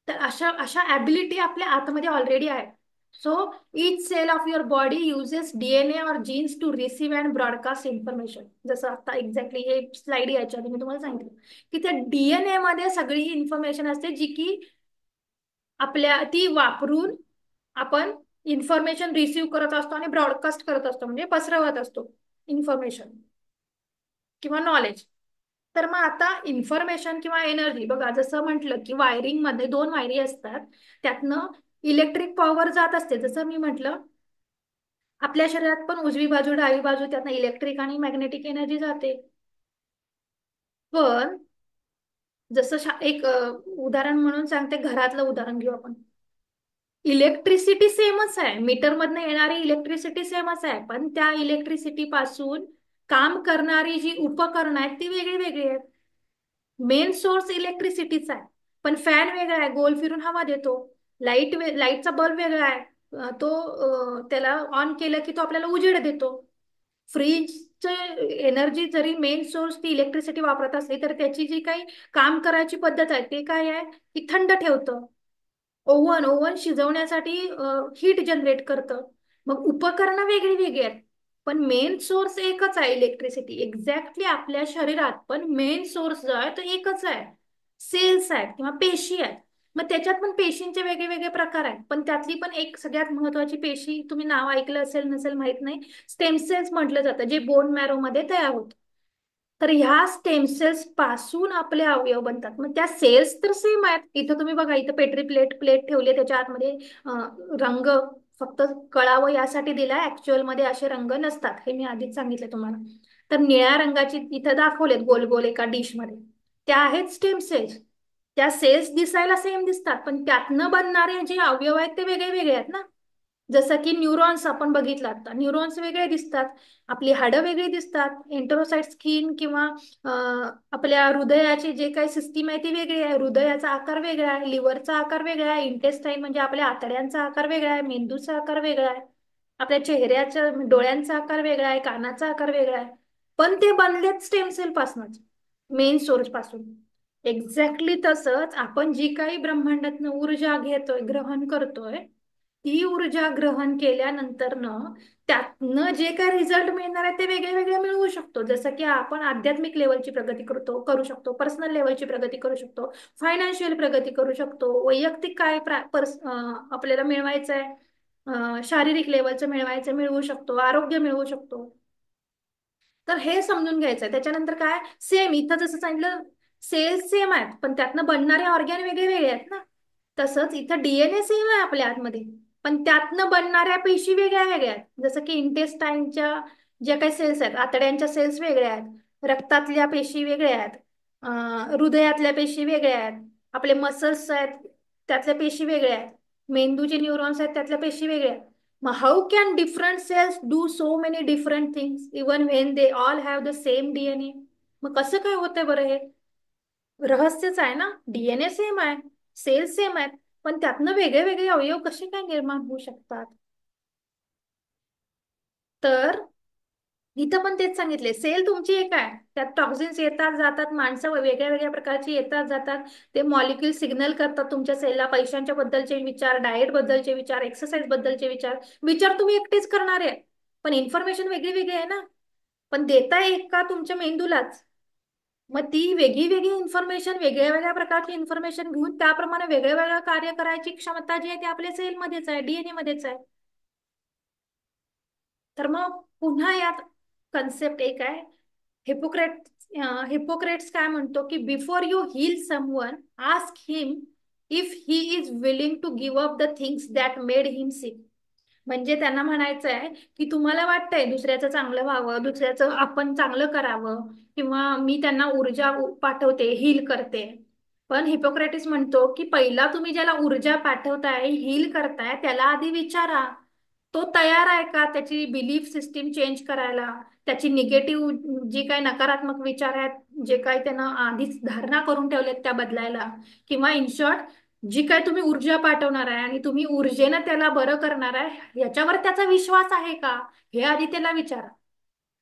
तर अशा अशा ॲबिलिटी आपल्या आतमध्ये ऑलरेडी आहे. So each cell of your body uses DNA और genes to receive and broadcast information. जसं आता एक्झॅक्टली हे स्लाइड याच्या आधी मी तुम्हाला सांगितलं की त्या डीएनए मध्ये सगळी इन्फॉर्मेशन असते जी की आपल्या ती वापरून आपण इन्फॉर्मेशन रिसीव्ह करत असतो आणि ब्रॉडकास्ट करत असतो म्हणजे पसरवत असतो इन्फॉर्मेशन किंवा नॉलेज. तर मग आता इन्फॉर्मेशन किंवा एनर्जी बघा, जसं म्हटलं की वायरिंग मध्ये दोन वायरी असतात, त्यातनं इलेक्ट्रिक पॉवर जात असते. जसं मी म्हटलं आपल्या शरीरात पण उजवी बाजू डावी बाजू त्यातनं इलेक्ट्रिक आणि मॅग्नेटिक एनर्जी जाते. पण जसं एक उदाहरण म्हणून सांगते, घरातलं उदाहरण घेऊ आपण. इलेक्ट्रिसिटी सेमच आहे, मीटर मधनं येणारी इलेक्ट्रिसिटी सेमच आहे, पण त्या इलेक्ट्रिसिटी पासून काम करणारी जी उपकरणं आहेत ती वेगळी वेगळी आहेत. मेन सोर्स इलेक्ट्रिसिटीचा आहे, पण फॅन वेगळा आहे, गोल फिरून हवा देतो. लाईटचा बल्ब वेगळा आहे, त्याला ऑन केलं की तो आपल्याला उजेड देतो. फ्रीजचे एनर्जी जरी मेन सोर्स ती इलेक्ट्रिसिटी वापरत असली तर त्याची जी काही काम करायची पद्धत आहे ते काय आहे की थंड ठेवतं. ओव्हन ओव्हन शिजवण्यासाठी हीट जनरेट करतं. मग उपकरणं वेगळी वेगळी आहेत, पण मेन सोर्स एकच आहे इलेक्ट्रिसिटी. एक्झॅक्टली आपल्या शरीरात पण मेन सोर्स जो आहे तो एकच आहे, सेल्स आहेत किंवा पेशी आहेत. मग त्याच्यात पण पेशींचे वेगळे वेगळे प्रकार आहेत, पण त्यातली पण एक सगळ्यात महत्वाची पेशी, तुम्ही नाव ऐकलं असेल नसेल माहित नाही, स्टेम सेल्स म्हटलं जातं, जे बोन मॅरो मध्ये तयार होतं. तर ह्या स्टेम सेल्स पासून आपले अवयव बनतात. मग त्या सेल्स तर सेम आहेत. इथं तुम्ही बघा, इथं पेट्री प्लेट प्लेट ठेवली, त्याच्या आतमध्ये रंग फक्त कळावं यासाठी दिलाय, ऍक्च्युअल मध्ये असे रंग नसतात, हे मी आधीच सांगितलं तुम्हाला. तर निळ्या रंगाची इथं दाखवलेत गोल गोल एका डिश मध्ये, त्या आहेत स्टेम सेल्स. त्या सेल्स दिसायला सेम दिसतात, पण त्यातनं बनणारे जे अवयव आहेत ते वेगळे वेगळे आहेत ना. जसं की न्यूरॉन्स आपण बघितलं आता, न्यूरॉन्स वेगळे दिसतात, आपली हाडं वेगळी दिसतात, एंटेरोसाइट स्किन किंवा आपल्या हृदयाची जे काही सिस्टीम आहे ती वेगळी आहे, हृदयाचा आकार वेगळा आहे, लिव्हरचा आकार वेगळा आहे, इंटेस्टाईन म्हणजे आपल्या आतड्यांचा आकार वेगळा आहे, मेंदूचा आकार वेगळा आहे, आपल्या चेहऱ्याच्या डोळ्यांचा आकार वेगळा आहे, कानाचा आकार वेगळा आहे. पण ते बनलेत स्टेम सेल पासूनच, मेन सोर्स पासून. एक्झॅक्टली तसंच आपण जी काही ब्रह्मांडातनं ऊर्जा घेतोय, ग्रहण करतोय, ती ऊर्जा ग्रहण केल्यानंतर त्यातनं जे काय रिझल्ट मिळणार आहे ते वेगळे वेगळे मिळवू शकतो. जसं की आपण आध्यात्मिक लेवलची प्रगती करू शकतो, पर्सनल लेवलची प्रगती करू शकतो, फायनान्शियल प्रगती करू शकतो, वैयक्तिक काय आपल्याला मिळवायचं आहे, शारीरिक लेवलचं मिळवायचं मिळवू शकतो, आरोग्य मिळवू शकतो. तर हे समजून घ्यायचंय. त्याच्यानंतर काय, सेम इथं जसं सांगितलं, सेल्स सेम आहेत, पण त्यातनं बनणारे ऑर्गॅन वेगळे वेगळे आहेत ना. तसंच इथं डीएनए सेम आहे आपल्या आतमध्ये, पण त्यातनं बनणाऱ्या पेशी वेगळ्या वेगळ्या आहेत. जसं की इंटेस्टाईनच्या ज्या काही सेल्स आहेत, आतड्यांच्या सेल्स वेगळ्या आहेत, रक्तातल्या पेशी वेगळ्या आहेत, हृदयातल्या पेशी वेगळ्या आहेत, आपले मसल्स आहेत त्यातल्या पेशी वेगळ्या आहेत, मेंदूचे न्यूरॉन्स आहेत त्यातल्या पेशी वेगळ्या आहेत. मग how can different cells do so many different things even when they all have the same DNA? मग कसं काय होतंय बरं हे? रहस्यच आहे ना. डीएनए सेम आहे, सेल सेम आहेत, पण त्यातनं वेगळे वेगळे अवयव कसे काय निर्माण होऊ शकतात? तर इथं पण तेच सांगितले, सेल तुमची एक आहे, त्यात टॉक्सिन्स येतात जातात, माणसं वेगळ्या वेगळ्या प्रकारची येतात जातात, ते मॉलिक्यूल सिग्नल करतात तुमच्या सेलला, पैशांच्या बद्दलचे विचार, डाएट बद्दलचे विचार, एक्सरसाइज बद्दलचे विचार. विचार तुम्ही एकटेच करणार आहे, पण इन्फॉर्मेशन वेगळी वेगळी आहे ना. पण देता एक का तुमच्या मेंदूलाच. मग ती वेगळी वेगळी इन्फॉर्मेशन, वेगळ्या वेगळ्या प्रकारची इन्फॉर्मेशन घेऊन त्याप्रमाणे वेगळं वेगळं कार्य करायची क्षमता जी आहे ती आपल्या सेलमध्येच आहे, डीएनए मध्येच आहे. तर मग पुन्हा यात कन्सेप्ट एक आहे, हिपोक्रेट हिपोक्रेट्स काय म्हणतो की before you heal someone, ask him if he is willing to give up the things that made him sick. म्हणजे त्यांना म्हणायचं आहे की तुम्हाला वाटतंय दुसऱ्याचं चांगलं व्हावं, दुसऱ्याचं आपण चांगलं करावं, किंवा मी त्यांना ऊर्जा पाठवते, हील करते. पण हिपोक्रेटिस म्हणतो की पहिला तुम्ही ज्याला ऊर्जा पाठवताय, हील करताय, त्याला आधी विचारा, तो तयार आहे का त्याची बिलीफ सिस्टीम चेंज करायला, त्याची निगेटिव्ह जी काही नकारात्मक विचार आहेत, जे काही त्यानं आधीच धारणा करून ठेवलेत त्या बदलायला, किंवा इन शॉर्ट जी काय तुम्ही ऊर्जा पाठवणार आहे आणि तुम्ही ऊर्जेनं त्याला बरं करणार आहे याच्यावर त्याचा विश्वास आहे का, हे आधी त्याला विचारा.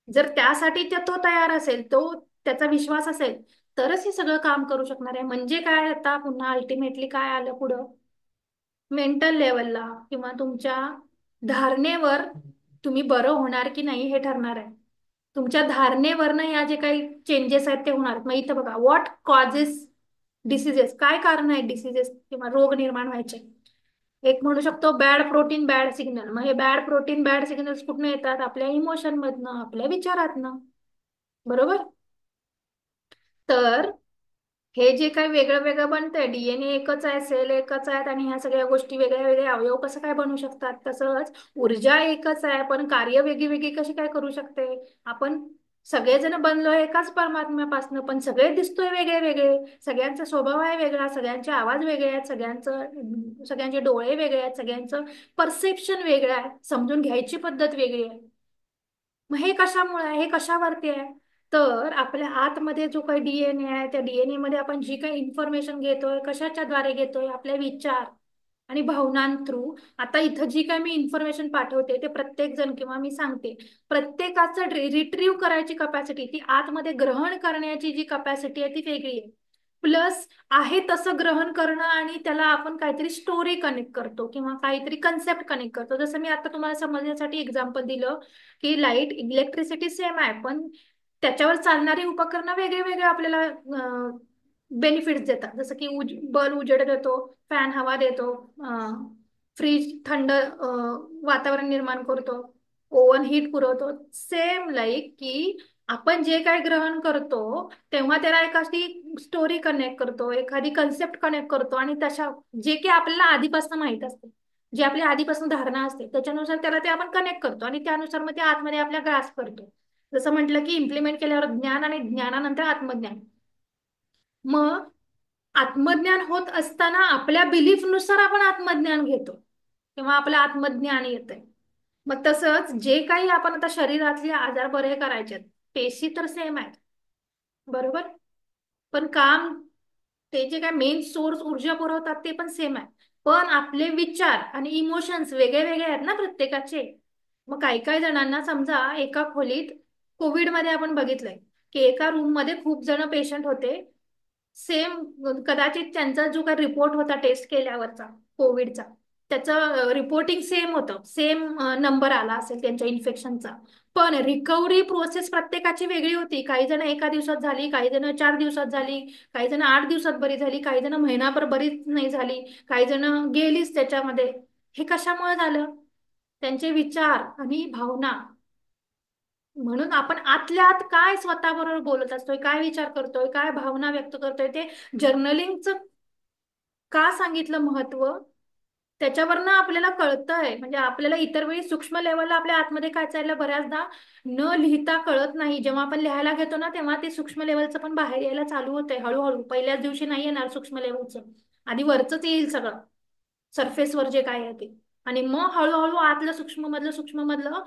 जर त्यासाठी तो तयार असेल, तो त्याचा विश्वास असेल, तरच हे सगळं काम करू शकणार आहे. म्हणजे काय, आता पुन्हा अल्टिमेटली काय आलं पुढं, मेंटल लेवलला किंवा तुमच्या धारणेवर तुम्ही बरं होणार की नाही हे ठरणार आहे. तुमच्या धारणेवरनं या जे काही चेंजेस आहेत ते होणार. मग इथं बघा, व्हॉट कॉजेस डिसिजेस, काय कारण आहे डिसिजेस किंवा रोग निर्माण व्हायचे. एक म्हणू शकतो बॅड प्रोटीन बॅड सिग्नल. मग हे बॅड प्रोटीन बॅड सिग्नल्स कुठनं येतात? आपल्या इमोशन मधनं, आपल्या विचारातनं. बरोबर. तर हे जे काही वेगळं वेगळं बनतंय, डीएनए एकच आहे, सेल एकच आहेत, आणि ह्या सगळ्या गोष्टी वेगळ्या वेगळ्या अवयव कसं काय बनू शकतात, तसंच ऊर्जा एकच आहे पण कार्य वेगळी वेगळी कशी काय करू शकते. आपण सगळेजण बनलोय एकाच परमात्म्यापासून, पण सगळे दिसतोय वेगळे वेगळे, सगळ्यांचा स्वभाव आहे वेगळा, सगळ्यांचे आवाज वेगळे आहेत, सगळ्यांचे डोळे वेगळे आहेत, सगळ्यांचं परसेप्शन वेगळं आहे, समजून घ्यायची पद्धत वेगळी आहे. मग हे कशामुळे आहे, हे कशावरती आहे? तर आपल्या आतमध्ये जो काही डीएनए आहे, त्या डीएनए मध्ये आपण जी काही इन्फॉर्मेशन घेतोय, कशाच्या द्वारे घेतोय, आपल्या विचार आणि भावनां थ्रू. आता इथं जी काही मी इन्फॉर्मेशन पाठवते ते प्रत्येक जण, किंवा मी सांगते, प्रत्येकाचं रिट्रीव्ह करायची कपॅसिटी, ती आतमध्ये ग्रहण करण्याची जी कपॅसिटी आहे ती वेगळी आहे. प्लस आहे तसं ग्रहण करणं आणि त्याला आपण काहीतरी स्टोरी कनेक्ट करतो किंवा काहीतरी कन्सेप्ट कनेक्ट करतो. जसं मी आता तुम्हाला समजण्यासाठी एक्झाम्पल दिलं की लाईट इलेक्ट्रिसिटी सेम आहे, पण त्याच्यावर चालणारी उपकरणं वेगळे वेगळे आपल्याला बेनिफिट्स देतात. जसं की बल्ब उजेड देतो, फॅन हवा देतो, फ्रीज थंड वातावरण निर्माण करतो, ओव्हन हीट पुरवतो. सेम लाईक की आपण जे काय ग्रहण करतो तेव्हा त्याला एखादी स्टोरी कनेक्ट करतो, एखादी कन्सेप्ट कनेक्ट करतो आणि तशा जे की आपल्याला आधीपासून माहित असते, जी आपल्या आधीपासून धारणा असते त्याच्यानुसार त्याला ते आपण कनेक्ट करतो आणि त्यानुसार मग ते आतमध्ये आपल्या ग्रास करतो. जसं म्हटलं की इम्प्लिमेंट केल्यावर ज्ञान आणि ज्ञानानंतर आत्मज्ञान. मग आत्मज्ञान होत असताना आपल्या बिलीफनुसार आपण आत्मज्ञान घेतो किंवा आपलं आत्मज्ञान येतंय. मग तसंच जे काही आपण आता शरीरातले आजार बरे करायचे आहेत, पेशी तर सेम आहेत, बरोबर. पण काम, ते जे काय मेन सोर्स ऊर्जा पुरवतात ते पण सेम आहे. पण आपले विचार आणि इमोशन्स वेगळे वेगळे आहेत ना प्रत्येकाचे. मग काही काही जणांना समजा एका खोलीत कोविड मध्ये आपण बघितलंय की एका रूम मध्ये खूप जण पेशंट होते. सेम कदाचित त्यांचा जो काही रिपोर्ट होता टेस्ट केल्यावरचा कोविडचा, त्याचं रिपोर्टिंग सेम होतं, सेम नंबर आला असेल त्यांच्या इन्फेक्शनचा. पण रिकव्हरी प्रोसेस प्रत्येकाची वेगळी होती. काही जण एका दिवसात झाली, काही जण 4 दिवसात झाली, काही जण 8 दिवसात बरी झाली, काही जण महिनाभर बरीच नाही झाली, काही जण गेलीच त्याच्यामध्ये. हे कशामुळे झालं? त्यांचे विचार आणि भावना. म्हणून आपण आतल्या आत काय स्वतःबरोबर बोलत असतोय, काय विचार करतोय, काय भावना व्यक्त करतोय, ते जर्नलिंगचं का सांगितलं महत्व, त्याच्यावरनं आपल्याला कळतंय. म्हणजे आपल्याला इतर वेळी सूक्ष्म लेवलला आपल्या आतमध्ये काय चाललं बऱ्याचदा न लिहिता कळत नाही. जेव्हा आपण लिहायला घेतो ना तेव्हा ते सूक्ष्म लेवलचं पण बाहेर यायला चालू होतंय हळूहळू. पहिल्याच दिवशी नाही येणार सूक्ष्म लेवलचं, आधी वरचंच येईल सगळं, सरफेसवर जे काय आहे ते. आणि मग हळूहळू आतलं सूक्ष्म मधलं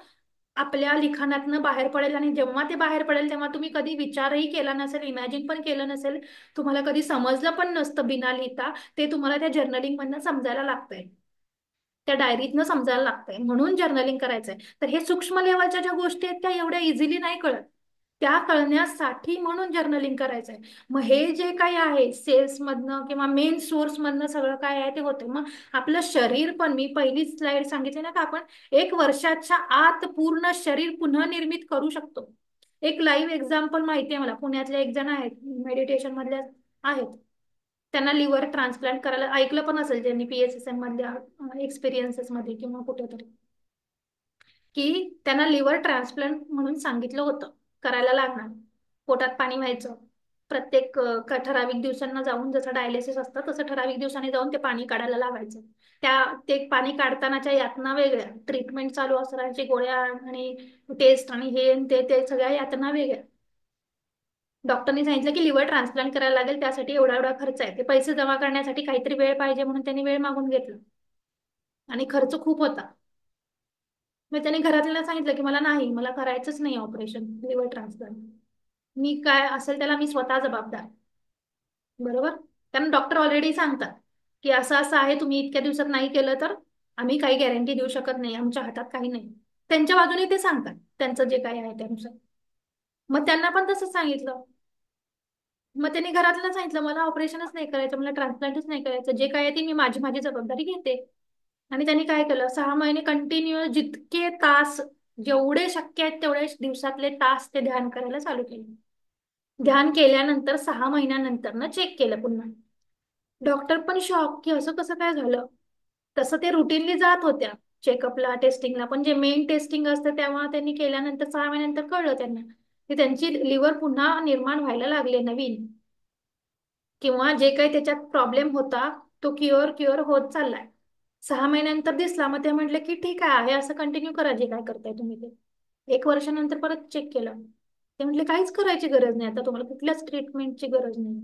आपल्या लिखाणातनं बाहेर पडेल. आणि जेव्हा ते बाहेर पडेल तेव्हा तुम्ही कधी विचारही केला नसेल, इमॅजिन पण केलं नसेल, तुम्हाला कधी समजलं पण नसतं बिना लिहिता, ते तुम्हाला त्या जर्नलिंग मधनं समजायला लागतंय, त्या डायरीतनं समजायला लागतंय. म्हणून जर्नलिंग करायचंय. तर हे सूक्ष्म लेवलच्या ज्या गोष्टी आहेत त्या एवढ्या इझिली नाही कळत, त्या कळण्यासाठी म्हणून जर्नलिंग करायचंय. मग हे जे काही आहे सेल्स मधनं किंवा मेन सोर्स मधनं सगळं काय आहे ते होतं. मग आपलं शरीर पण, मी पहिली स्लाइड सांगितली ना का आपण 1 वर्षाच्या आत पूर्ण शरीर पुनर्निर्मित करू शकतो. एक लाईव्ह एक्झाम्पल माहिती आहे मला, पुण्यातले एक जण आहेत मेडिटेशन मधले आहेत, त्यांना लिव्हर ट्रान्सप्लांट करायला, ऐकलं पण असेल ज्यांनी PSSM मधल्या एक्सपिरियन्सेस मध्ये किंवा कुठेतरी, की त्यांना लिव्हर ट्रान्सप्लांट म्हणून सांगितलं होतं करायला लागणार. पोटात पाणी व्हायचं, प्रत्येक ठराविक दिवसांना जाऊन, जसं डायलिसिस असतं तसं ठराविक दिवसांनी जाऊन ते पाणी काढायला लावायचं. ते पाणी काढतानाच्या यातना वेगळ्या, ट्रीटमेंट चालू असण्याची गोळ्या आणि टेस्ट आणि हे ते सगळ्या यातना वेगळ्या. डॉक्टरनी सांगितलं की लिव्हर ट्रान्सप्लांट करायला लागेल, त्यासाठी एवढा एवढा खर्च आहे. ते पैसे जमा करण्यासाठी काहीतरी वेळ पाहिजे म्हणून त्यांनी वेळ मागून घेतला आणि खर्च खूप होता. मग त्याने घरातल्याला सांगितलं की मला नाही, मला करायचंच नाही ऑपरेशन लिव्हर ट्रान्सप्लांट, मी काय असेल त्याला मी स्वतः जबाबदार, बरोबर. कारण डॉक्टर ऑलरेडी सांगतात की असं असं आहे, तुम्ही इतक्या दिवसात नाही केलं तर आम्ही काही गॅरंटी देऊ शकत नाही, आमच्या हातात काही नाही. त्यांच्या बाजूने ते सांगतात त्यांचं जे काही आहे त्यानुसार. मग त्यांना पण तसंच सांगितलं. मग त्यांनी घरातल्याला सांगितलं मला ऑपरेशनच नाही करायचं, मला ट्रान्सप्लांटच नाही करायचं, जे काय आहे ते मी माझी माझी जबाबदारी घेते. आणि त्यांनी काय केलं, 6 महिने कंटिन्युअस जितके तास, जेवढे शक्य आहेत तेवढे दिवसातले तास ते ध्यान करायला चालू केले. ध्यान केल्यानंतर 6 महिन्यानंतर ना चेक केलं पुन्हा. डॉक्टर पण शॉक की असं कसं काय झालं. तसं ते रुटीनली जात होत्या चेकअपला, टेस्टिंगला, पण जे मेन टेस्टिंग असतं तेव्हा त्यांनी केल्यानंतर 6 महिन्यानंतर कळलं त्यांना की त्यांची लिव्हर पुन्हा निर्माण व्हायला लागले नवीन, किंवा जे काही त्याच्यात प्रॉब्लेम होता तो क्युअर होत चाललाय. 6 महिन्यानंतर दिसला. मग ते म्हटलं की ठीक आहे असं कंटिन्यू करा जे काय करताय तुम्ही ते. 1 वर्षानंतर परत चेक केलं. ते म्हटले काहीच करायची गरज नाही, आता तुम्हाला कुठल्याच ट्रीटमेंटची गरज नाही,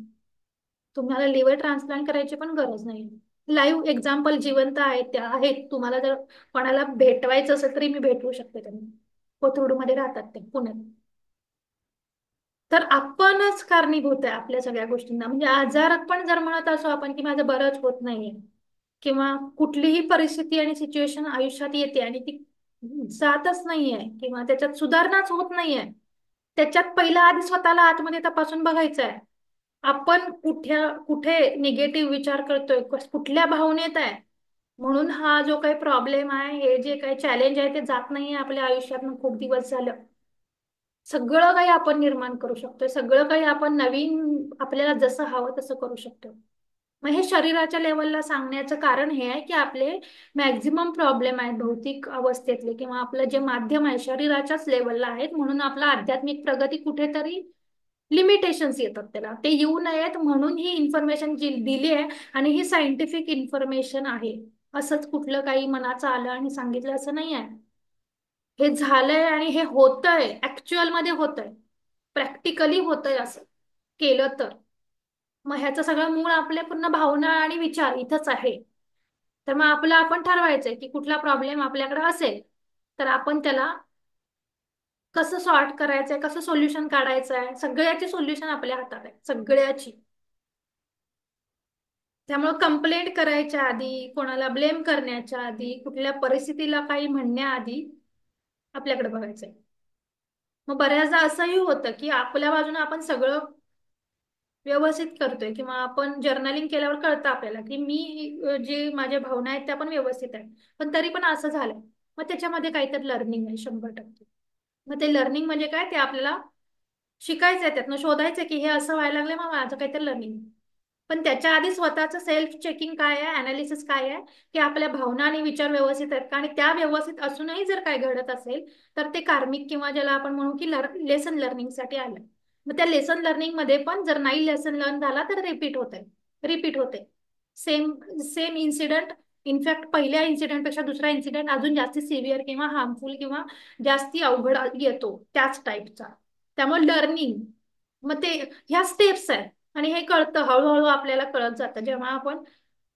तुम्हाला लिव्हर ट्रान्सप्लांट करायची पण गरज नाही. लाईव्ह एक्झाम्पल जिवंत आहेत, त्या आहेत. तुम्हाला जर कोणाला भेटवायचं असेल तरी मी भेटवू शकते त्यांना. कोथरूडमध्ये राहतात ते, पुण्यात. तर आपणच कारणीभूत आहे आपल्या सगळ्या गोष्टींना. म्हणजे आजार पण जर म्हणत असो आपण की माझं बरंच होत नाहीये, किंवा कुठलीही परिस्थिती आणि सिच्युएशन आयुष्यात येते आणि ती जातच नाहीये किंवा त्याच्यात सुधारणाच होत नाहीये, त्याच्यात पहिला आधी स्वतःला आतमध्ये तपासून बघायचं आहे आपण कुठे निगेटिव्ह विचार करतोय, कुठल्या भावनेत आहे, म्हणून हा जो काही प्रॉब्लेम आहे, हे जे काही चॅलेंज आहे, ते जात नाहीये आपल्या आयुष्यात खूप दिवस झालं. सगळं काही आपण निर्माण करू शकतोय, सगळं काही आपण नवीन आपल्याला जसं हवं तसं करू शकतो. मग हे शरीराच्या लेवलला सांगण्याचं कारण हे आहे की आपले मॅक्झिमम प्रॉब्लेम आहेत भौतिक अवस्थेतले, किंवा आपलं जे माध्यम आहे शरीराच्याच लेवलला आहेत, म्हणून आपला आध्यात्मिक प्रगती कुठेतरी लिमिटेशन्स येतात त्याला, ते येऊ नयेत म्हणून ही इन्फॉर्मेशन जी दिली आहे. आणि ही सायंटिफिक इन्फॉर्मेशन आहे, असंच कुठलं काही मनाचं आलं आणि सांगितलं असं नाही आहे. हे झालंय आणि हे होतंय, ऍक्च्युअल मध्ये होतंय, प्रॅक्टिकली होतंय असं केलं तर. मग ह्याचं सगळं मूळ आपल्या पूर्ण भावना आणि विचार इथंच आहे. तर मग आपलं आपण ठरवायचंय की कुठला प्रॉब्लेम आपल्याकडे असेल तर आपण त्याला कसं सॉर्ट करायचंय, कसं सोल्युशन काढायचं आहे, सगळ्याची सोल्युशन आपल्या हातात आहे, सगळ्याची. त्यामुळे कंप्लेंट करायच्या आधी, कोणाला ब्लेम करण्याच्या आधी, कुठल्या परिस्थितीला काही म्हणण्याआधी आपल्याकडे बघायचंय. मग बऱ्याचदा असंही होतं की आपल्या बाजूने आपण सगळं व्यवस्थित करतोय, किंवा आपण जर्नलिंग केल्यावर कळतं आपल्याला की मी जे माझ्या भावना आहेत त्या पण व्यवस्थित आहेत, पण तरी पण असं झालं. मग त्याच्यामध्ये काहीतरी लर्निंग आहे 100%. मग ते लर्निंग म्हणजे काय, ते आपल्याला शिकायचं आहे, त्यातनं शोधायचं की हे असं व्हायला लागलं, मग माझं काहीतरी लर्निंग. पण त्याच्या आधी स्वतःचं सेल्फ चेकिंग काय आहे, अनालिसिस काय आहे, की आपल्या भावना आणि विचार व्यवस्थित आहेत का, आणि त्या व्यवस्थित असूनही जर काय घडत असेल तर ते कार्मिक, किंवा ज्याला आपण म्हणू की लेसन लर्निंगसाठी आलं. मग त्या लेसन लर्निंग मध्ये पण जर नाही लेसन लर्न झाला तर रिपीट होते सेम सेम इन्सिडेंट. इनफॅक्ट पहिल्या इन्सिडेंटपेक्षा दुसरा इन्सिडेंट अजून जास्ती सिव्हिअर किंवा हार्मफुल किंवा जास्ती अवघड येतो त्याच टाईपचा. त्यामुळे लर्निंग, मग ते ह्या स्टेप्स आहेत. आणि हे कळतं हळूहळू, आपल्याला कळत जातं जेव्हा आपण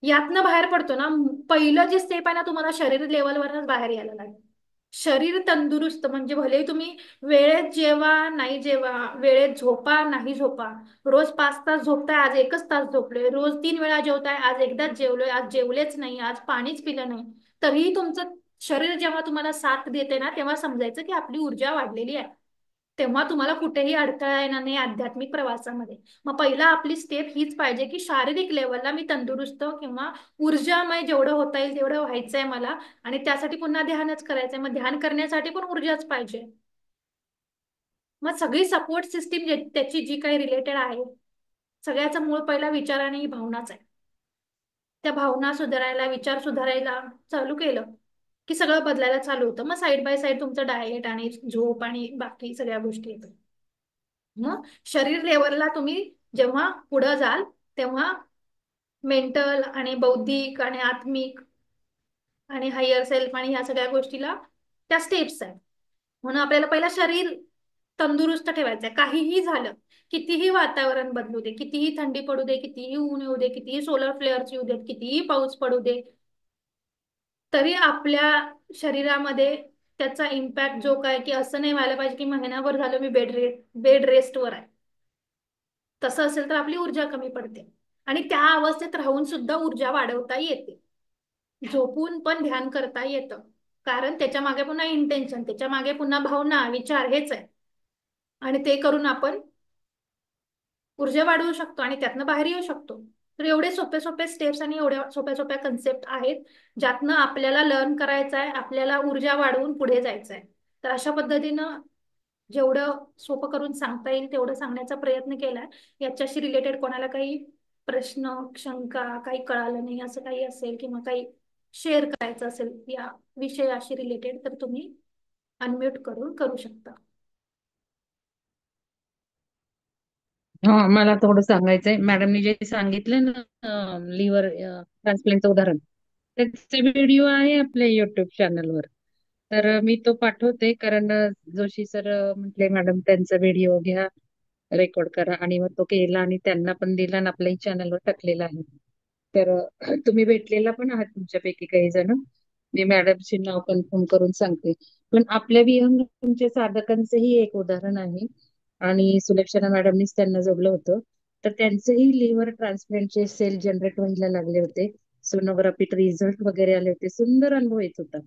यातनं बाहेर पडतो ना. पहिलं जे स्टेप आहे ना, तुम्हाला शरीर लेवलवरच बाहेर यायला लागेल. शरीर तंदुरुस्त म्हणजे भले तुम्ही वेळेत जेवा नाही जेवा, वेळेत झोपा नाही झोपा, रोज 5 तास झोपताय, आज 1च तास झोपलोय, रोज 3 वेळा जेवताय, आज एकदाच जेवलोय, आज जेवलेच नाही, आज पाणीच पिलं नाही, तरीही तुमचं शरीर जेव्हा तुम्हाला साथ देते ना, तेव्हा समजायचं की आपली ऊर्जा वाढलेली आहे. तेव्हा तुम्हाला कुठेही अडथळा येणार नाही आध्यात्मिक प्रवासामध्ये. मग पहिला आपली स्टेप हीच पाहिजे की शारीरिक लेवलला मी तंदुरुस्त किंवा ऊर्जामय जेवढं होता येईल तेवढं व्हायचंय मला. आणि त्यासाठी पुन्हा ध्यानच करायचंय, मग ध्यान करण्यासाठी पण ऊर्जाच पाहिजे. मग सगळी सपोर्ट सिस्टीम त्याची जी काही रिलेटेड आहे, सगळ्याचा मूळ पहिला विचार आणि ही भावनाच आहे. त्या भावना सुधारायला, विचार सुधारायला चालू केलं की सगळं बदलायला चालू होतं. मग साईड बाय साईड तुमचं डाएट आणि झोप आणि बाकी सगळ्या गोष्टी येतात. मग शरीर लेवलला तुम्ही जेव्हा पुढे जाल तेव्हा मेंटल आणि बौद्धिक आणि आत्मिक आणि हायर सेल्फ आणि ह्या सगळ्या गोष्टीला त्या स्टेप्स आहेत. म्हणून आपल्याला पहिला शरीर तंदुरुस्त ठेवायचंय. काहीही झालं, कितीही वातावरण बदलू दे, कितीही थंडी पडू दे, कितीही ऊन येऊ दे, कितीही सोलर फ्लेअर्स येऊ देत, कितीही पाऊस पडू दे, तरी आपल्या शरीरामध्ये त्याचा इम्पॅक्ट जो काय, की असं नाही व्हायला पाहिजे की महिनाभर झालं मी बेड रेस्टवर आहे. तसं असेल तर आपली ऊर्जा कमी पडते. आणि त्या अवस्थेत राहून सुद्धा ऊर्जा वाढवता येते. झोपून पण ध्यान करता येतं, कारण त्याच्या मागे पुन्हा इंटेन्शन, त्याच्या मागे पुन्हा भावना विचार हेच आहे. आणि ते करून आपण ऊर्जा वाढवू शकतो आणि त्यातनं बाहेर येऊ शकतो. तर एवढे सोपे सोपे स्टेप्स आणि एवढ्या सोप्या सोप्या कन्सेप्ट आहेत ज्यातनं आपल्याला लर्न करायचं आहे, आपल्याला ऊर्जा वाढवून पुढे जायचं आहे. तर अशा पद्धतीनं जेवढं सोपं करून सांगता येईल तेवढं सांगण्याचा प्रयत्न केलाय. याच्याशी रिलेटेड कोणाला काही प्रश्न, शंका, काही कळालं नाही असं काही असेल किंवा काही शेअर करायचं असेल या विषयाशी रिलेटेड, तर तुम्ही अनम्यूट करून करू शकता. हा, मला थोडं सांगायचंय. मॅडमनी जे सांगितलं ना, लिव्हर ट्रान्सप्लांटचं उदाहरण, त्याचे व्हिडिओ आहे आपल्या युट्यूब चॅनलवर. तर मी तो पाठवते, कारण जोशी सर म्हटले मॅडम त्यांचा व्हिडिओ घ्या, रेकॉर्ड करा, आणि मग तो केला आणि त्यांना पण दिला आणि आपल्याही चॅनलवर टाकलेला आहे. तर तुम्ही भेटलेला पण आहात तुमच्यापैकी काही जण. मी मॅडमचे नाव कन्फर्म करून सांगते. पण आपल्या विहंगमचे साधकांचंही एक उदाहरण आहे, आणि सुलक्षणा मॅडमनीच त्यांना जोडलं होतं. तर त्यांचंही लिव्हर ट्रान्सप्लांटचे सेल जनरेट व्हायला लागले होते, सोनोग्राफीत रिझल्ट वगैरे आले होते, सुंदर अनुभव येत होता.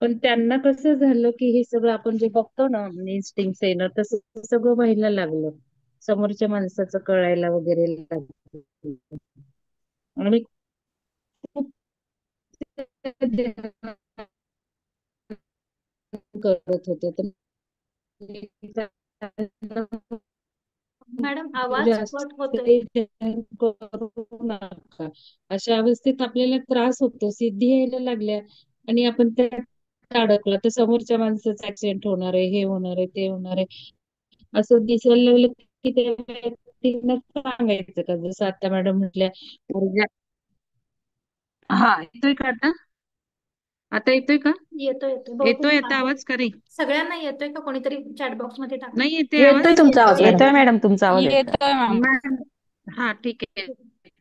पण त्यांना कसं झालं की हे सगळं आपण जे बघतो ना, इन्स्टिंक्ट येणं, तसं सगळं व्हायला लागलं. समोरच्या माणसाचं कळायला वगैरे लागलं. आणि खूप करत होते तर मी त्यांना मॅडम आवाज जास्त कट होतोय. टेन्शन करू नका. अशा अवस्थेत आपल्याला त्रास होतो, सिद्धी यायला लागल्या आणि आपण त्यात अडकलं तर समोरच्या माणसाचा ऍक्सिडेंट होणार आहे, हे होणार आहे, ते होणार आहे, असं दिसायला लागलं की त्या व्यक्तीला सांगायचं का, जसं आता मॅडम म्हटल्या. हा, येतोय का आता? आता येतोय का? येतोय येतोय बहुतेक येतोय आता माझं. आवाज का नाही? सगळ्यांना येतोय का? कोणीतरी चॅट बॉक्स मध्ये टाका. नाही येते येतोय आवाज? तुमचा आवाज मॅडम. येतोय येतोय मॅडम, तुमचा आवाज येतोय. येतोय मॅम. मॅडम, हा ठीक आहे.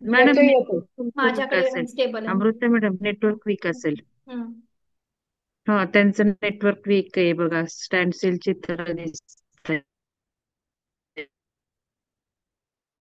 मॅडम येतोय येतोय. नेटवर्क तुमचं वीक माझ्याकडे असेल. स्टेबल आहे. अमृता मॅडम नेटवर्क वीक असेल. हम्म. हा, त्यांचं नेटवर्क वीक आहे बघा, स्टँड स्टील चित्र दिसत.